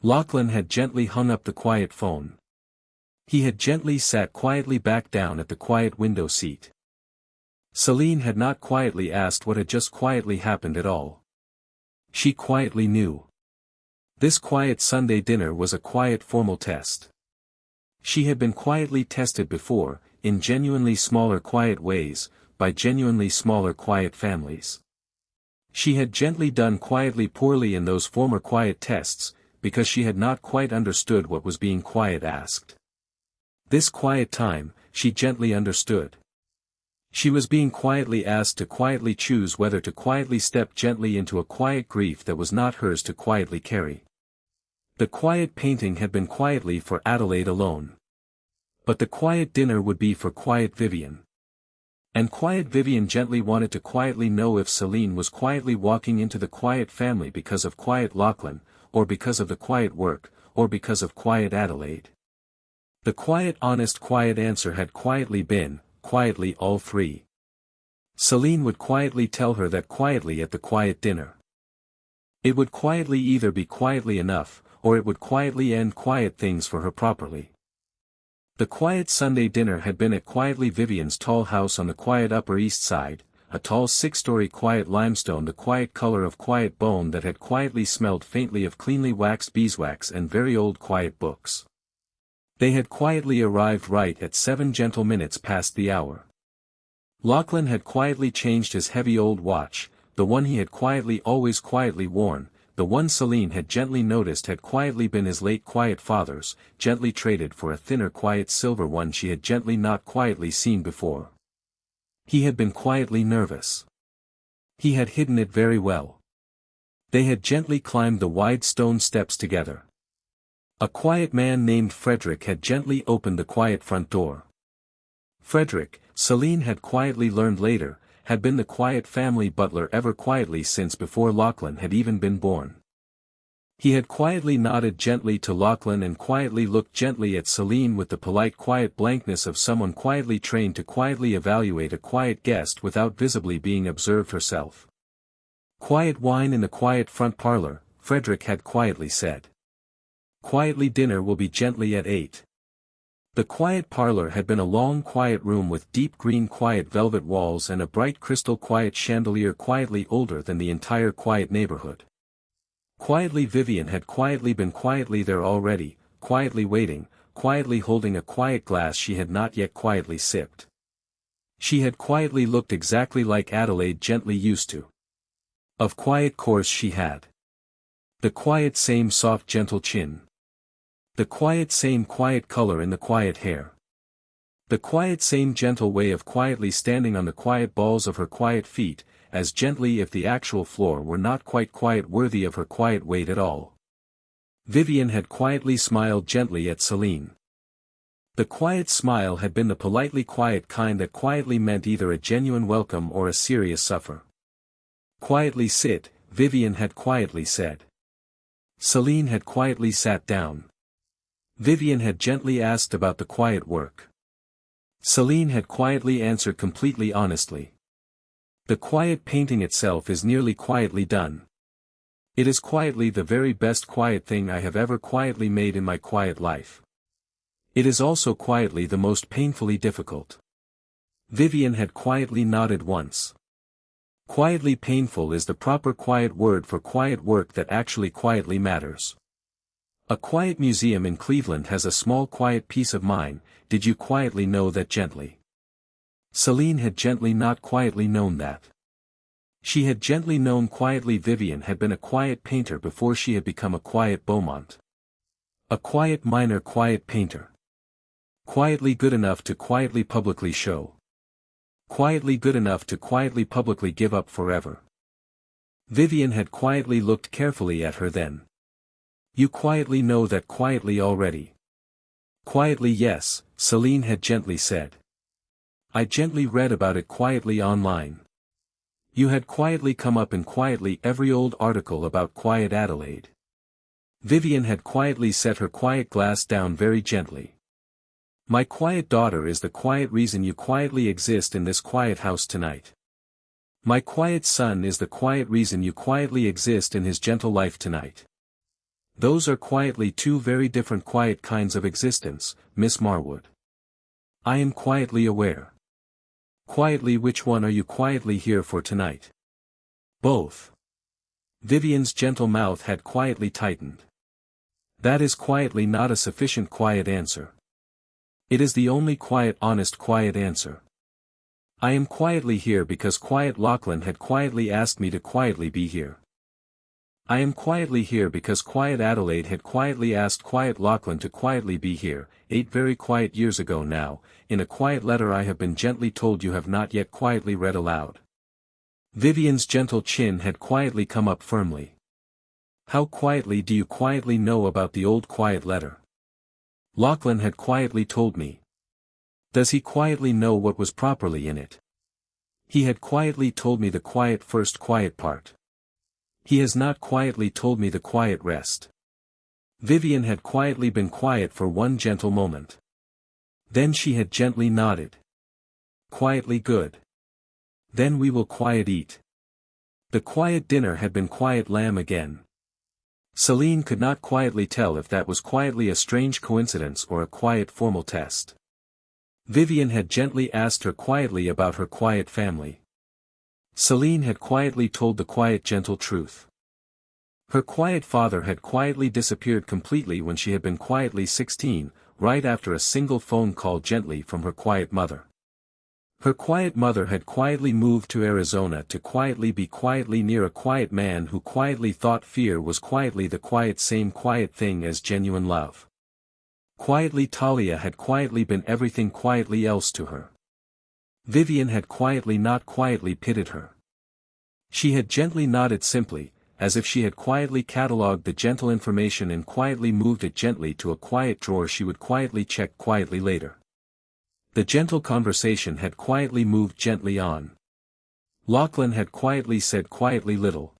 Lachlan had gently hung up the quiet phone. He had gently sat quietly back down at the quiet window seat. Celine had not quietly asked what had just quietly happened at all. She quietly knew. This quiet Sunday dinner was a quiet formal test. She had been quietly tested before, in genuinely smaller quiet ways, by genuinely smaller quiet families. She had gently done quietly poorly in those former quiet tests, because she had not quite understood what was being quiet asked. This quiet time, she gently understood. She was being quietly asked to quietly choose whether to quietly step gently into a quiet grief that was not hers to quietly carry. The quiet painting had been quietly for Adelaide alone. But the quiet dinner would be for quiet Vivian. And quiet Vivian gently wanted to quietly know if Celine was quietly walking into the quiet family because of quiet Lachlan, or because of the quiet work, or because of quiet Adelaide. The quiet honest quiet answer had quietly been, quietly all three. Celine would quietly tell her that quietly at the quiet dinner. It would quietly either be quietly enough, or it would quietly end quiet things for her properly. The quiet Sunday dinner had been at quietly Vivian's tall house on the quiet Upper East Side, a tall 6-story quiet limestone, the quiet color of quiet bone that had quietly smelled faintly of cleanly waxed beeswax and very old quiet books. They had quietly arrived right at 7 gentle minutes past the hour. Lachlan had quietly changed his heavy old watch, the one he had quietly always quietly worn, the one Celine had gently noticed had quietly been his late quiet father's, gently traded for a thinner quiet silver one she had gently not quietly seen before. He had been quietly nervous. He had hidden it very well. They had gently climbed the wide stone steps together. A quiet man named Frederick had gently opened the quiet front door. Frederick, Celine had quietly learned later, had been the quiet family butler ever quietly since before Lachlan had even been born. He had quietly nodded gently to Lachlan and quietly looked gently at Celine with the polite quiet blankness of someone quietly trained to quietly evaluate a quiet guest without visibly being observed herself. Quiet wine in the quiet front parlor, Frederick had quietly said. Quietly dinner will be gently at 8. The quiet parlor had been a long quiet room with deep green quiet velvet walls and a bright crystal quiet chandelier quietly older than the entire quiet neighborhood. Quietly Vivian had quietly been quietly there already, quietly waiting, quietly holding a quiet glass she had not yet quietly sipped. She had quietly looked exactly like Adelaide gently used to. Of quiet course she had. The quiet same soft gentle chin. The quiet same quiet color in the quiet hair. The quiet same gentle way of quietly standing on the quiet balls of her quiet feet, as gently if the actual floor were not quite quiet worthy of her quiet weight at all. Vivian had quietly smiled gently at Celine. The quiet smile had been the politely quiet kind that quietly meant either a genuine welcome or a serious suffer. Quietly sit, Vivian had quietly said. Celine had quietly sat down. Vivian had gently asked about the quiet work. Celine had quietly answered completely honestly. The quiet painting itself is nearly quietly done. It is quietly the very best quiet thing I have ever quietly made in my quiet life. It is also quietly the most painfully difficult. Vivian had quietly nodded once. Quietly painful is the proper quiet word for quiet work that actually quietly matters. A quiet museum in Cleveland has a small quiet piece of mine. Did you quietly know that gently? Celine had gently not quietly known that. She had gently known quietly Vivian had been a quiet painter before she had become a quiet Beaumont. A quiet minor quiet painter. Quietly good enough to quietly publicly show. Quietly good enough to quietly publicly give up forever. Vivian had quietly looked carefully at her then. You quietly know that quietly already. Quietly yes, Celine had gently said. I gently read about it quietly online. You had quietly come up in quietly every old article about quiet Adelaide. Vivian had quietly set her quiet glass down very gently. My quiet daughter is the quiet reason you quietly exist in this quiet house tonight. My quiet son is the quiet reason you quietly exist in his gentle life tonight. Those are quietly two very different quiet kinds of existence, Miss Marwood. I am quietly aware. Quietly which one are you quietly here for tonight? Both. Vivian's gentle mouth had quietly tightened. That is quietly not a sufficient quiet answer. It is the only quiet honest quiet answer. I am quietly here because quiet Lachlan had quietly asked me to quietly be here. I am quietly here because quiet Adelaide had quietly asked quiet Lachlan to quietly be here, 8 very quiet years ago now, in a quiet letter I have been gently told you have not yet quietly read aloud. Vivian's gentle chin had quietly come up firmly. How quietly do you quietly know about the old quiet letter? Lachlan had quietly told me. Does he quietly know what was properly in it? He had quietly told me the quiet first quiet part. He has not quietly told me the quiet rest. Vivian had quietly been quiet for one gentle moment. Then she had gently nodded. Quietly good. Then we will quiet eat. The quiet dinner had been quiet lamb again. Celine could not quietly tell if that was quietly a strange coincidence or a quiet formal test. Vivian had gently asked her quietly about her quiet family. Celine had quietly told the quiet gentle truth. Her quiet father had quietly disappeared completely when she had been quietly 16, right after a single phone call gently from her quiet mother. Her quiet mother had quietly moved to Arizona to quietly be quietly near a quiet man who quietly thought fear was quietly the quiet same quiet thing as genuine love. Quietly Talia had quietly been everything quietly else to her. Vivian had quietly not quietly pitied her. She had gently nodded simply, as if she had quietly catalogued the gentle information and quietly moved it gently to a quiet drawer she would quietly check quietly later. The gentle conversation had quietly moved gently on. Lachlan had quietly said quietly little.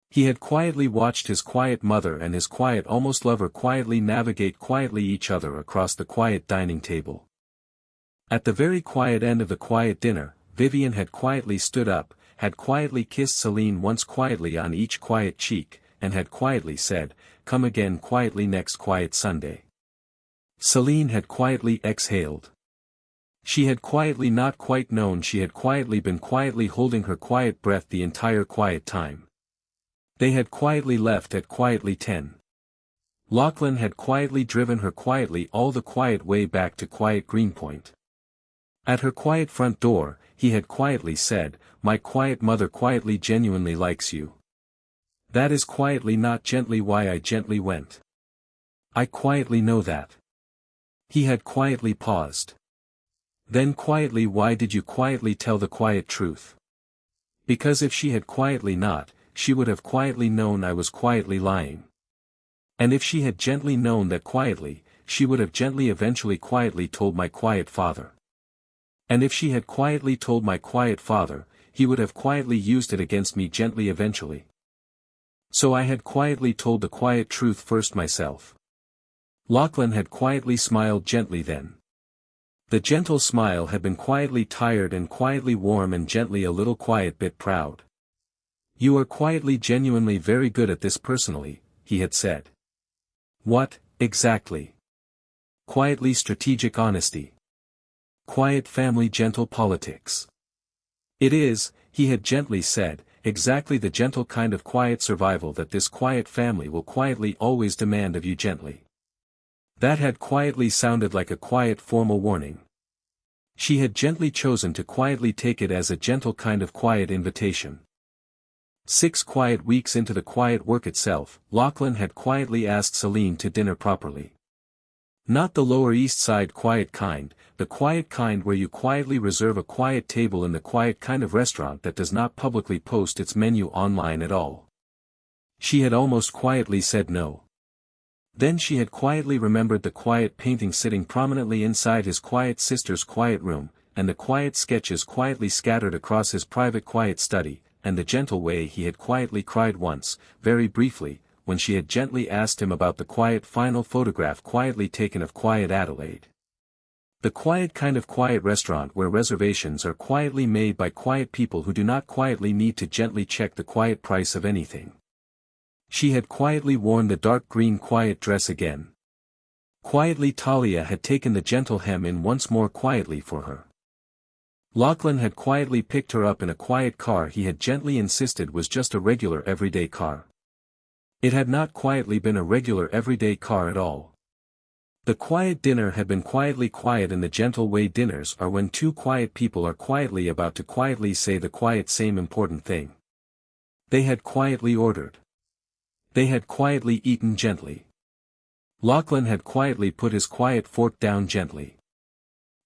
He had quietly watched his quiet mother and his quiet almost lover quietly navigate quietly each other across the quiet dining table. At the very quiet end of the quiet dinner, Vivian had quietly stood up, had quietly kissed Celine once quietly on each quiet cheek, and had quietly said, "Come again quietly next quiet Sunday." Celine had quietly exhaled. She had quietly not quite known she had quietly been quietly holding her quiet breath the entire quiet time. They had quietly left at quietly 10. Lachlan had quietly driven her quietly all the quiet way back to quiet Greenpoint. At her quiet front door, he had quietly said, "My quiet mother quietly genuinely likes you." That is quietly not gently why I gently went. I quietly know that. He had quietly paused. Then quietly why did you quietly tell the quiet truth? Because if she had quietly not, she would have quietly known I was quietly lying. And if she had gently known that quietly, she would have gently eventually quietly told my quiet father. And if she had quietly told my quiet father, he would have quietly used it against me gently eventually. So I had quietly told the quiet truth first myself. Lachlan had quietly smiled gently then. The gentle smile had been quietly tired and quietly warm and gently a little quiet bit proud. You are quietly genuinely very good at this personally, he had said. What, exactly? Quietly strategic honesty. Quiet family gentle politics. It is, he had gently said, exactly the gentle kind of quiet survival that this quiet family will quietly always demand of you gently. That had quietly sounded like a quiet formal warning. She had gently chosen to quietly take it as a gentle kind of quiet invitation. 6 quiet weeks into the quiet work itself, Lachlan had quietly asked Celine to dinner properly. Not the Lower East Side quiet kind, the quiet kind where you quietly reserve a quiet table in the quiet kind of restaurant that does not publicly post its menu online at all. She had almost quietly said no. Then she had quietly remembered the quiet painting sitting prominently inside his quiet sister's quiet room, and the quiet sketches quietly scattered across his private quiet study, and the gentle way he had quietly cried once, very briefly, when she had gently asked him about the quiet final photograph quietly taken of quiet Adelaide. The quiet kind of quiet restaurant where reservations are quietly made by quiet people who do not quietly need to gently check the quiet price of anything. She had quietly worn the dark green quiet dress again. Quietly Talia had taken the gentle hem in once more quietly for her. Lachlan had quietly picked her up in a quiet car he had gently insisted was just a regular everyday car. It had not quietly been a regular everyday car at all. The quiet dinner had been quietly quiet in the gentle way dinners are when two quiet people are quietly about to quietly say the quiet same important thing. They had quietly ordered. They had quietly eaten gently. Lachlan had quietly put his quiet fork down gently.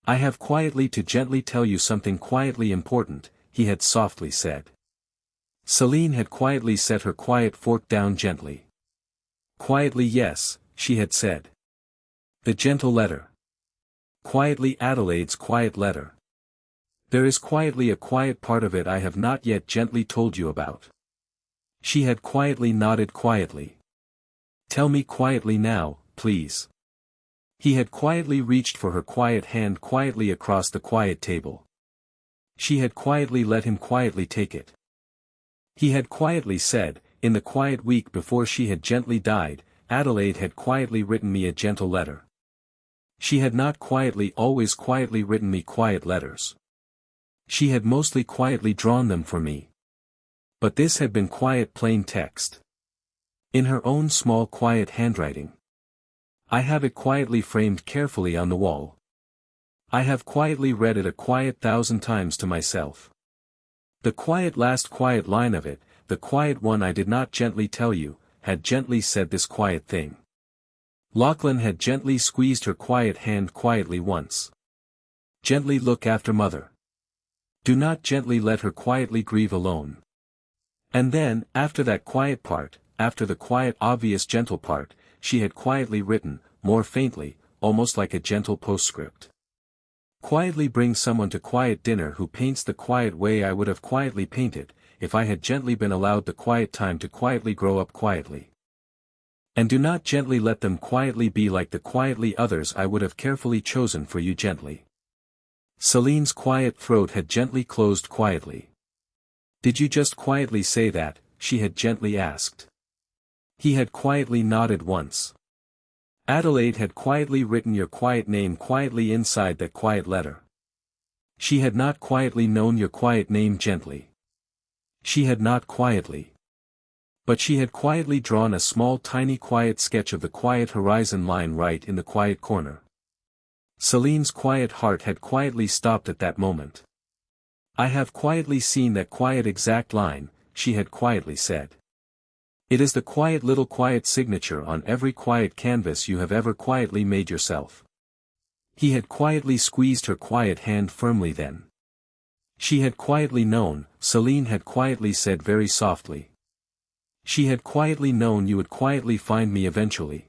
I have quietly to gently tell you something quietly important, he had softly said. Celine had quietly set her quiet fork down gently. Quietly yes, she had said. The gentle letter. Quietly Adelaide's quiet letter. There is quietly a quiet part of it I have not yet gently told you about. She had quietly nodded quietly. Tell me quietly now, please. He had quietly reached for her quiet hand quietly across the quiet table. She had quietly let him quietly take it. He had quietly said, in the quiet week before she had gently died, Adelaide had quietly written me a gentle letter. She had not quietly always quietly written me quiet letters. She had mostly quietly drawn them for me. But this had been quiet plain text. In her own small quiet handwriting. I have it quietly framed carefully on the wall. I have quietly read it a quiet 1,000 times to myself. The quiet last quiet line of it, the quiet one I did not gently tell you, had gently said this quiet thing. Lachlan had gently squeezed her quiet hand quietly once. Gently look after mother. Do not gently let her quietly grieve alone. And then, after that quiet part, after the quiet obvious gentle part, she had quietly written, more faintly, almost like a gentle postscript. Quietly bring someone to quiet dinner who paints the quiet way I would have quietly painted, if I had gently been allowed the quiet time to quietly grow up quietly. And do not gently let them quietly be like the quietly others I would have carefully chosen for you gently. Celine's quiet throat had gently closed quietly. Did you just quietly say that, she had gently asked. He had quietly nodded once. Adelaide had quietly written your quiet name quietly inside that quiet letter. She had not quietly known your quiet name gently. She had not quietly. But she had quietly drawn a small tiny quiet sketch of the quiet horizon line right in the quiet corner. Celine's quiet heart had quietly stopped at that moment. I have quietly seen that quiet exact line, she had quietly said. It is the quiet little quiet signature on every quiet canvas you have ever quietly made yourself. He had quietly squeezed her quiet hand firmly then. She had quietly known, Celine had quietly said very softly. She had quietly known you would quietly find me eventually.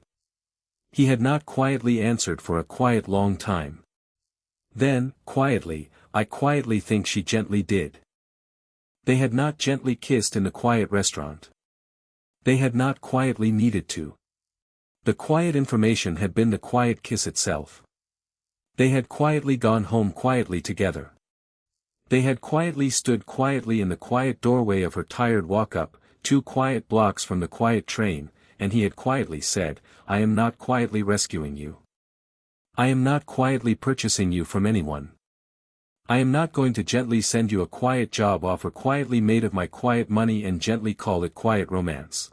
He had not quietly answered for a quiet long time. Then, quietly, I quietly think she gently did. They had not gently kissed in the quiet restaurant. They had not quietly needed to. The quiet information had been the quiet kiss itself. They had quietly gone home quietly together. They had quietly stood quietly in the quiet doorway of her tired walk-up, 2 quiet blocks from the quiet train, and he had quietly said, "I am not quietly rescuing you. I am not quietly purchasing you from anyone. I am not going to gently send you a quiet job offer quietly made of my quiet money and gently call it quiet romance.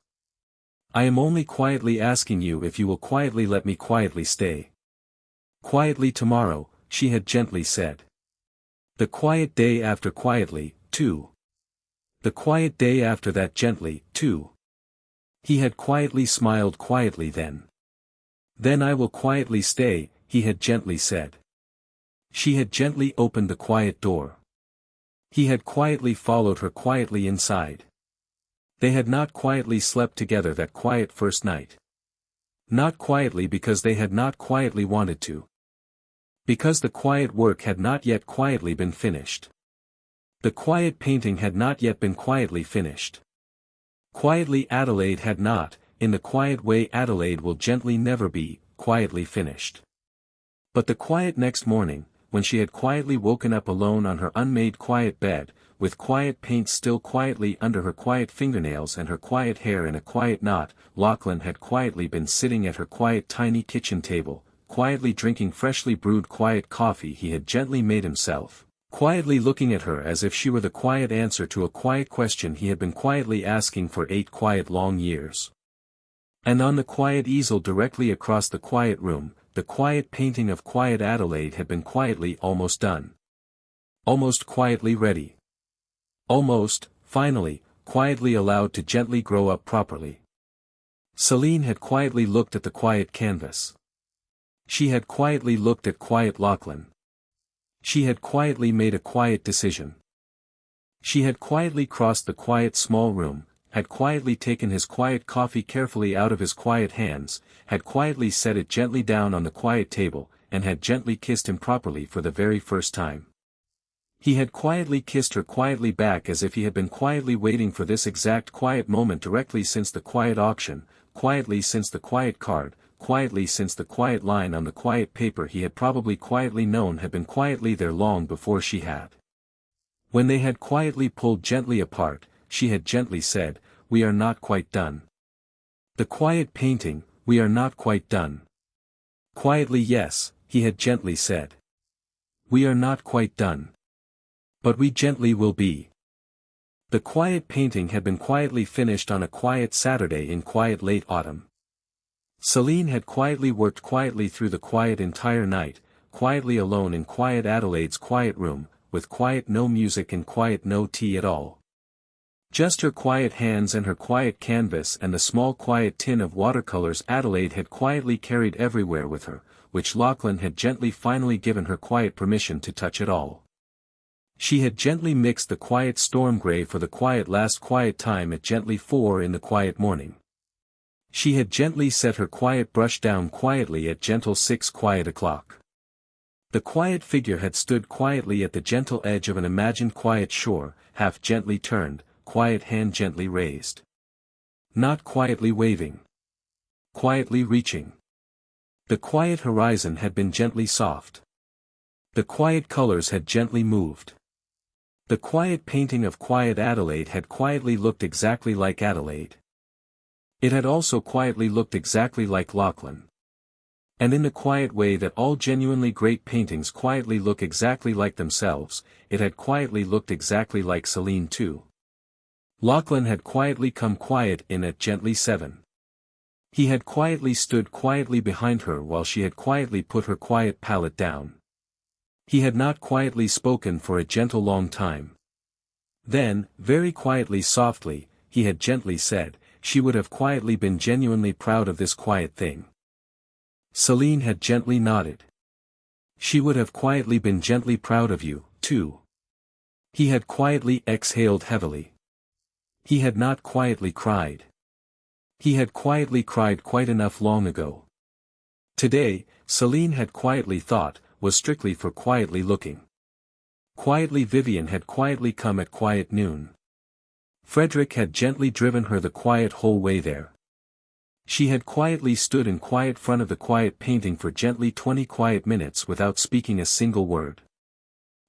I am only quietly asking you if you will quietly let me quietly stay. Quietly tomorrow," she had gently said. The quiet day after quietly, too. The quiet day after that gently, too. He had quietly smiled quietly then. "Then I will quietly stay," he had gently said. She had gently opened the quiet door. He had quietly followed her quietly inside. They had not quietly slept together that quiet first night. Not quietly because they had not quietly wanted to. Because the quiet work had not yet quietly been finished. The quiet painting had not yet been quietly finished. Quietly Adelaide had not, in the quiet way Adelaide will gently never be, quietly finished. But the quiet next morning, when she had quietly woken up alone on her unmade quiet bed, with quiet paint still quietly under her quiet fingernails and her quiet hair in a quiet knot, Lachlan had quietly been sitting at her quiet tiny kitchen table, quietly drinking freshly brewed quiet coffee he had gently made himself, quietly looking at her as if she were the quiet answer to a quiet question he had been quietly asking for 8 quiet long years. And on the quiet easel directly across the quiet room, the quiet painting of quiet Adelaide had been quietly almost done. Almost quietly ready. Almost, finally, quietly allowed to gently grow up properly. Celine had quietly looked at the quiet canvas. She had quietly looked at quiet Lachlan. She had quietly made a quiet decision. She had quietly crossed the quiet small room, had quietly taken his quiet coffee carefully out of his quiet hands, had quietly set it gently down on the quiet table, and had gently kissed him properly for the very first time. He had quietly kissed her quietly back as if he had been quietly waiting for this exact quiet moment directly since the quiet auction, quietly since the quiet card, quietly since the quiet line on the quiet paper he had probably quietly known had been quietly there long before she had. When they had quietly pulled gently apart, she had gently said, "We are not quite done. The quiet painting, we are not quite done." Quietly yes, he had gently said. "We are not quite done. But we gently will be." The quiet painting had been quietly finished on a quiet Saturday in quiet late autumn. Celine had quietly worked quietly through the quiet entire night, quietly alone in quiet Adelaide's quiet room, with quiet no music and quiet no tea at all. Just her quiet hands and her quiet canvas and the small quiet tin of watercolors Adelaide had quietly carried everywhere with her, which Lachlan had gently finally given her quiet permission to touch at all. She had gently mixed the quiet storm grey for the quiet last quiet time at gently 4 in the quiet morning. She had gently set her quiet brush down quietly at gentle 6 quiet o'clock. The quiet figure had stood quietly at the gentle edge of an imagined quiet shore, half gently turned, quiet hand gently raised. Not quietly waving. Quietly reaching. The quiet horizon had been gently soft. The quiet colors had gently moved. The quiet painting of quiet Adelaide had quietly looked exactly like Adelaide. It had also quietly looked exactly like Lachlan. And in the quiet way that all genuinely great paintings quietly look exactly like themselves, it had quietly looked exactly like Celine too. Lachlan had quietly come quiet in at gently 7. He had quietly stood quietly behind her while she had quietly put her quiet palette down. He had not quietly spoken for a gentle long time. Then, very quietly softly, he had gently said, "She would have quietly been genuinely proud of this quiet thing." Celine had gently nodded. "She would have quietly been gently proud of you, too." He had quietly exhaled heavily. He had not quietly cried. He had quietly cried quite enough long ago. Today, Celine had quietly thought, was strictly for quietly looking. Quietly Vivian had quietly come at quiet noon. Frederick had gently driven her the quiet whole way there. She had quietly stood in quiet front of the quiet painting for gently 20 quiet minutes without speaking a single word.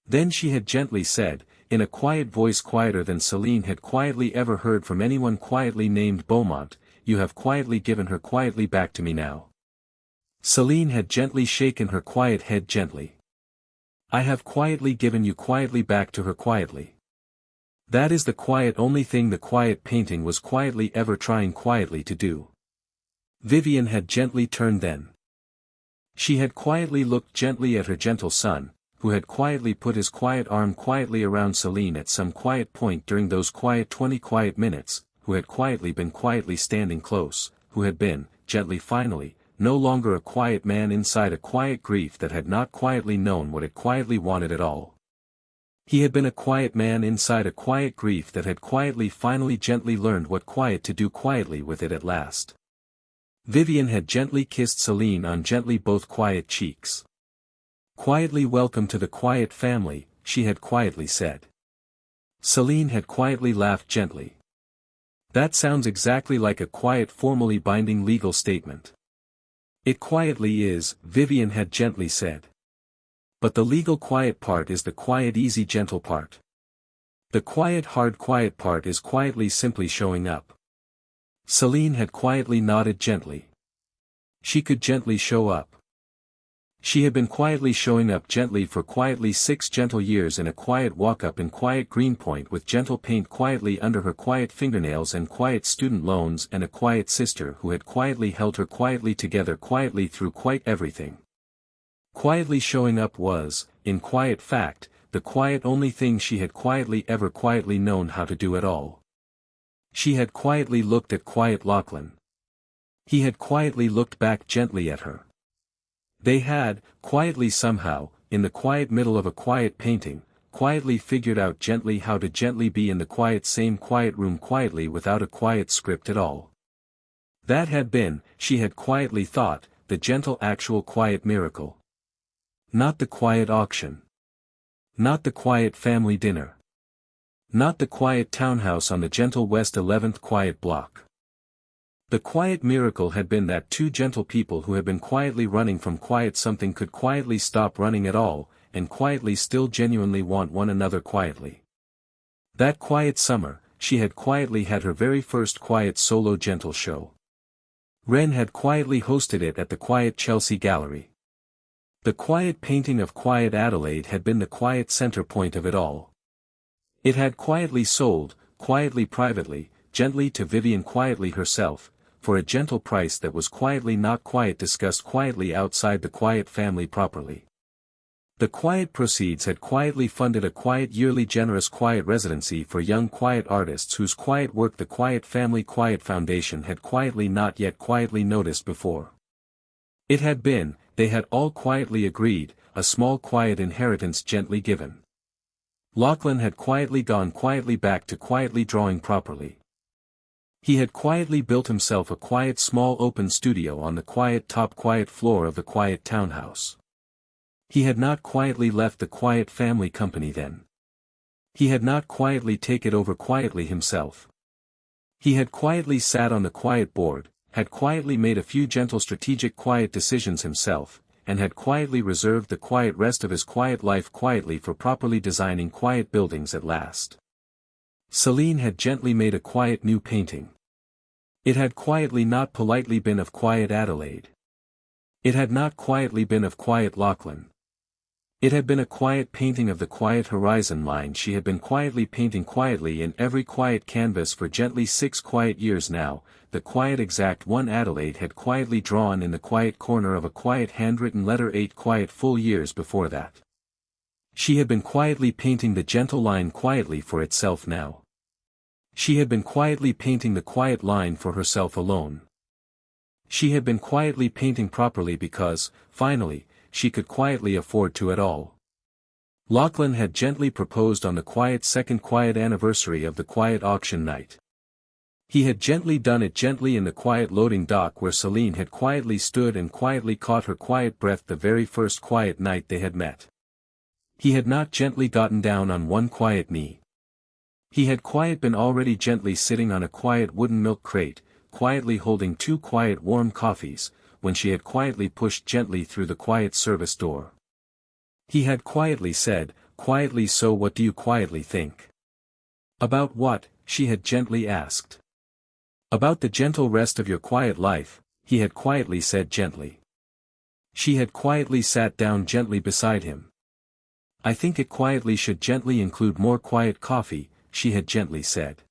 Then she had gently said, in a quiet voice quieter than Celine had quietly ever heard from anyone quietly named Beaumont, "You have quietly given her quietly back to me now." Celine had gently shaken her quiet head gently. "I have quietly given you quietly back to her quietly." That is the quiet only thing the quiet painting was quietly ever trying quietly to do. Vivian had gently turned then. She had quietly looked gently at her gentle son, who had quietly put his quiet arm quietly around Celine at some quiet point during those quiet 20 quiet minutes, who had quietly been quietly standing close, who had been, gently finally, no longer a quiet man inside a quiet grief that had not quietly known what it quietly wanted at all. He had been a quiet man inside a quiet grief that had quietly finally gently learned what quiet to do quietly with it at last. Vivian had gently kissed Celine on gently both quiet cheeks. "Quietly welcome to the quiet family," she had quietly said. Celine had quietly laughed gently. "That sounds exactly like a quiet formally binding legal statement." "It quietly is," Vivian had gently said. "But the legal quiet part is the quiet easy gentle part. The quiet hard quiet part is quietly simply showing up." Celine had quietly nodded gently. She could gently show up. She had been quietly showing up gently for quietly 6 gentle years in a quiet walk-up in quiet Greenpoint with gentle paint quietly under her quiet fingernails and quiet student loans and a quiet sister who had quietly held her quietly together quietly through quite everything. Quietly showing up was, in quiet fact, the quiet only thing she had quietly ever quietly known how to do at all. She had quietly looked at quiet Lachlan. He had quietly looked back gently at her. They had, quietly somehow, in the quiet middle of a quiet painting, quietly figured out gently how to gently be in the quiet same quiet room quietly without a quiet script at all. That had been, she had quietly thought, the gentle actual quiet miracle. Not the quiet auction. Not the quiet family dinner. Not the quiet townhouse on the gentle West 11th quiet block. The quiet miracle had been that 2 gentle people who had been quietly running from quiet something could quietly stop running at all, and quietly still genuinely want one another quietly. That quiet summer, she had quietly had her very first quiet solo gentle show. Wren had quietly hosted it at the quiet Chelsea Gallery. The quiet painting of quiet Adelaide had been the quiet center point of it all. It had quietly sold, quietly privately, gently to Vivian quietly herself, for a gentle price that was quietly not quiet discussed quietly outside the quiet family properly. The quiet proceeds had quietly funded a quiet yearly generous quiet residency for young quiet artists whose quiet work the quiet family quiet foundation had quietly not yet quietly noticed before. It had been, they had all quietly agreed, a small quiet inheritance gently given. Lachlan had quietly gone quietly back to quietly drawing properly. He had quietly built himself a quiet small open studio on the quiet top quiet floor of the quiet townhouse. He had not quietly left the quiet family company then. He had not quietly taken it over quietly himself. He had quietly sat on the quiet board, had quietly made a few gentle strategic quiet decisions himself, and had quietly reserved the quiet rest of his quiet life quietly for properly designing quiet buildings at last. Celine had gently made a quiet new painting. It had quietly not politely been of quiet Adelaide. It had not quietly been of quiet Lachlan. It had been a quiet painting of the quiet horizon line she had been quietly painting quietly in every quiet canvas for gently 6 quiet years now, the quiet exact one Adelaide had quietly drawn in the quiet corner of a quiet handwritten letter 8 quiet full years before that. She had been quietly painting the gentle line quietly for itself now. She had been quietly painting the quiet line for herself alone. She had been quietly painting properly because, finally, she could quietly afford to at all. Lachlan had gently proposed on the quiet second quiet anniversary of the quiet auction night. He had gently done it gently in the quiet loading dock where Celine had quietly stood and quietly caught her quiet breath the very first quiet night they had met. He had not gently gotten down on one quiet knee. He had quiet been already gently sitting on a quiet wooden milk crate, quietly holding 2 quiet warm coffees, when she had quietly pushed gently through the quiet service door. He had quietly said, quietly, "So what do you quietly think?" "About what?" she had gently asked. "About the gentle rest of your quiet life," he had quietly said gently. She had quietly sat down gently beside him. "I think it quietly should gently include more quiet coffee," she had gently said.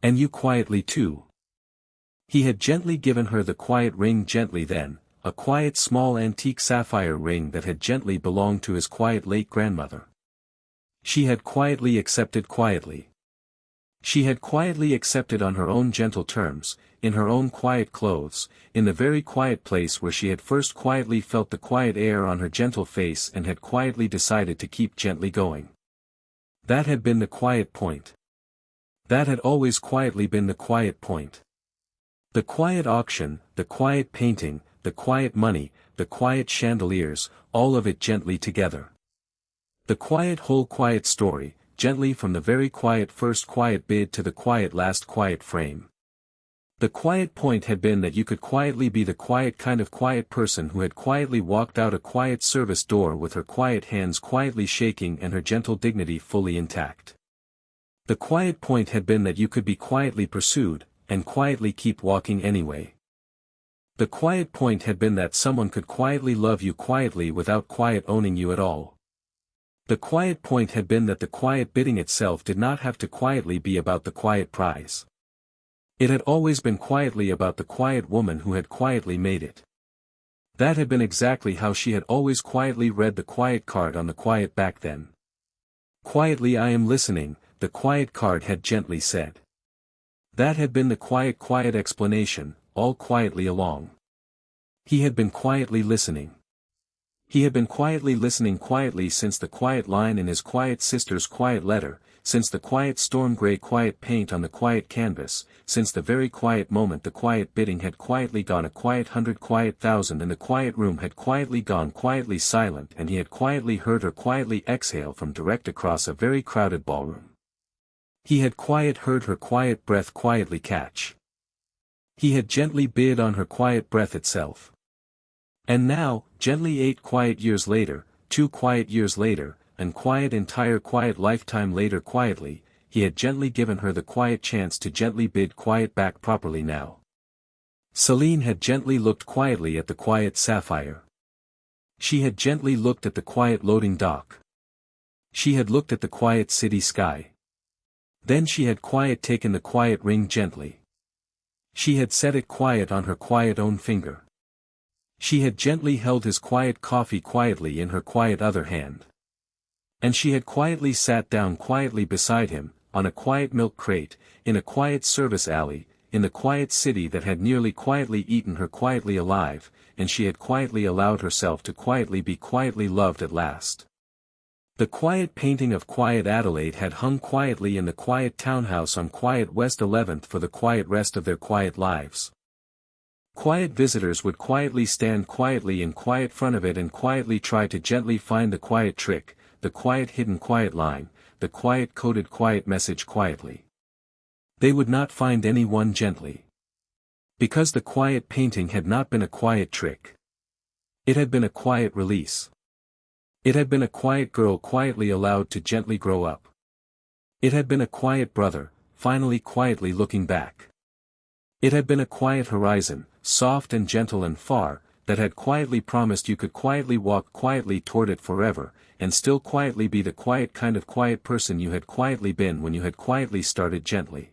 "And you quietly too." He had gently given her the quiet ring gently then, a quiet small antique sapphire ring that had gently belonged to his quiet late grandmother. She had quietly accepted quietly. She had quietly accepted on her own gentle terms, in her own quiet clothes, in the very quiet place where she had first quietly felt the quiet air on her gentle face and had quietly decided to keep gently going. That had been the quiet point. That had always quietly been the quiet point. The quiet auction, the quiet painting, the quiet money, the quiet chandeliers, all of it gently together. The quiet whole quiet story, gently from the very quiet first quiet bid to the quiet last quiet frame. The quiet point had been that you could quietly be the quiet kind of quiet person who had quietly walked out a quiet service door with her quiet hands quietly shaking and her gentle dignity fully intact. The quiet point had been that you could be quietly pursued, and quietly keep walking anyway. The quiet point had been that someone could quietly love you quietly without quiet owning you at all. The quiet point had been that the quiet bidding itself did not have to quietly be about the quiet prize. It had always been quietly about the quiet woman who had quietly made it. That had been exactly how she had always quietly read the quiet card on the quiet back then. "Quietly, I am listening," the quiet card had gently said. That had been the quiet explanation, all quietly along. He had been quietly listening. He had been quietly listening quietly since the quiet line in his quiet sister's quiet letter, since the quiet storm gray quiet paint on the quiet canvas, since the very quiet moment the quiet bidding had quietly gone a quiet 100 quiet thousand and the quiet room had quietly gone quietly silent and he had quietly heard her quietly exhale from direct across a very crowded ballroom. He had heard her quiet breath quietly catch. He had gently bid on her quiet breath itself. And now, gently 8 quiet years later, 2 quiet years later, and quiet entire quiet lifetime later quietly, he had gently given her the quiet chance to gently bid quiet back properly now. Celine had gently looked quietly at the quiet sapphire. She had gently looked at the quiet loading dock. She had looked at the quiet city sky. Then she had taken the quiet ring gently. She had set it quiet on her quiet own finger. She had gently held his quiet coffee quietly in her quiet other hand. And she had quietly sat down quietly beside him, on a quiet milk crate, in a quiet service alley, in the quiet city that had nearly quietly eaten her quietly alive, and she had quietly allowed herself to quietly be quietly loved at last. The quiet painting of quiet Adelaide had hung quietly in the quiet townhouse on quiet West 11th for the quiet rest of their quiet lives. Quiet visitors would quietly stand quietly in quiet front of it and quietly try to gently find the quiet trick, the quiet hidden quiet line, the quiet coded quiet message quietly. They would not find any one gently. Because the quiet painting had not been a quiet trick. It had been a quiet release. It had been a quiet girl quietly allowed to gently grow up. It had been a quiet brother, finally quietly looking back. It had been a quiet horizon, soft and gentle and far, that had quietly promised you could quietly walk quietly toward it forever, and still quietly be the quiet kind of quiet person you had quietly been when you had quietly started gently.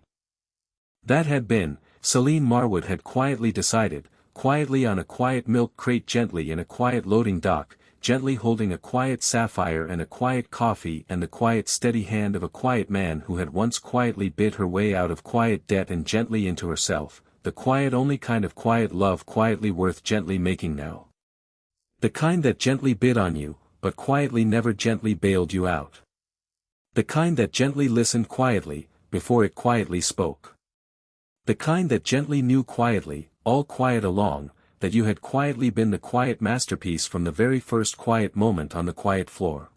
That had been, Celine Marwood had quietly decided, quietly on a quiet milk crate gently in a quiet loading dock, gently holding a quiet sapphire and a quiet coffee and the quiet steady hand of a quiet man who had once quietly bid her way out of quiet debt and gently into herself, the quiet only kind of quiet love quietly worth gently making now. The kind that gently bid on you, but quietly never gently bailed you out. The kind that gently listened quietly, before it quietly spoke. The kind that gently knew quietly, all quiet along, that you had quietly been the quiet masterpiece from the very first quiet moment on the quiet floor.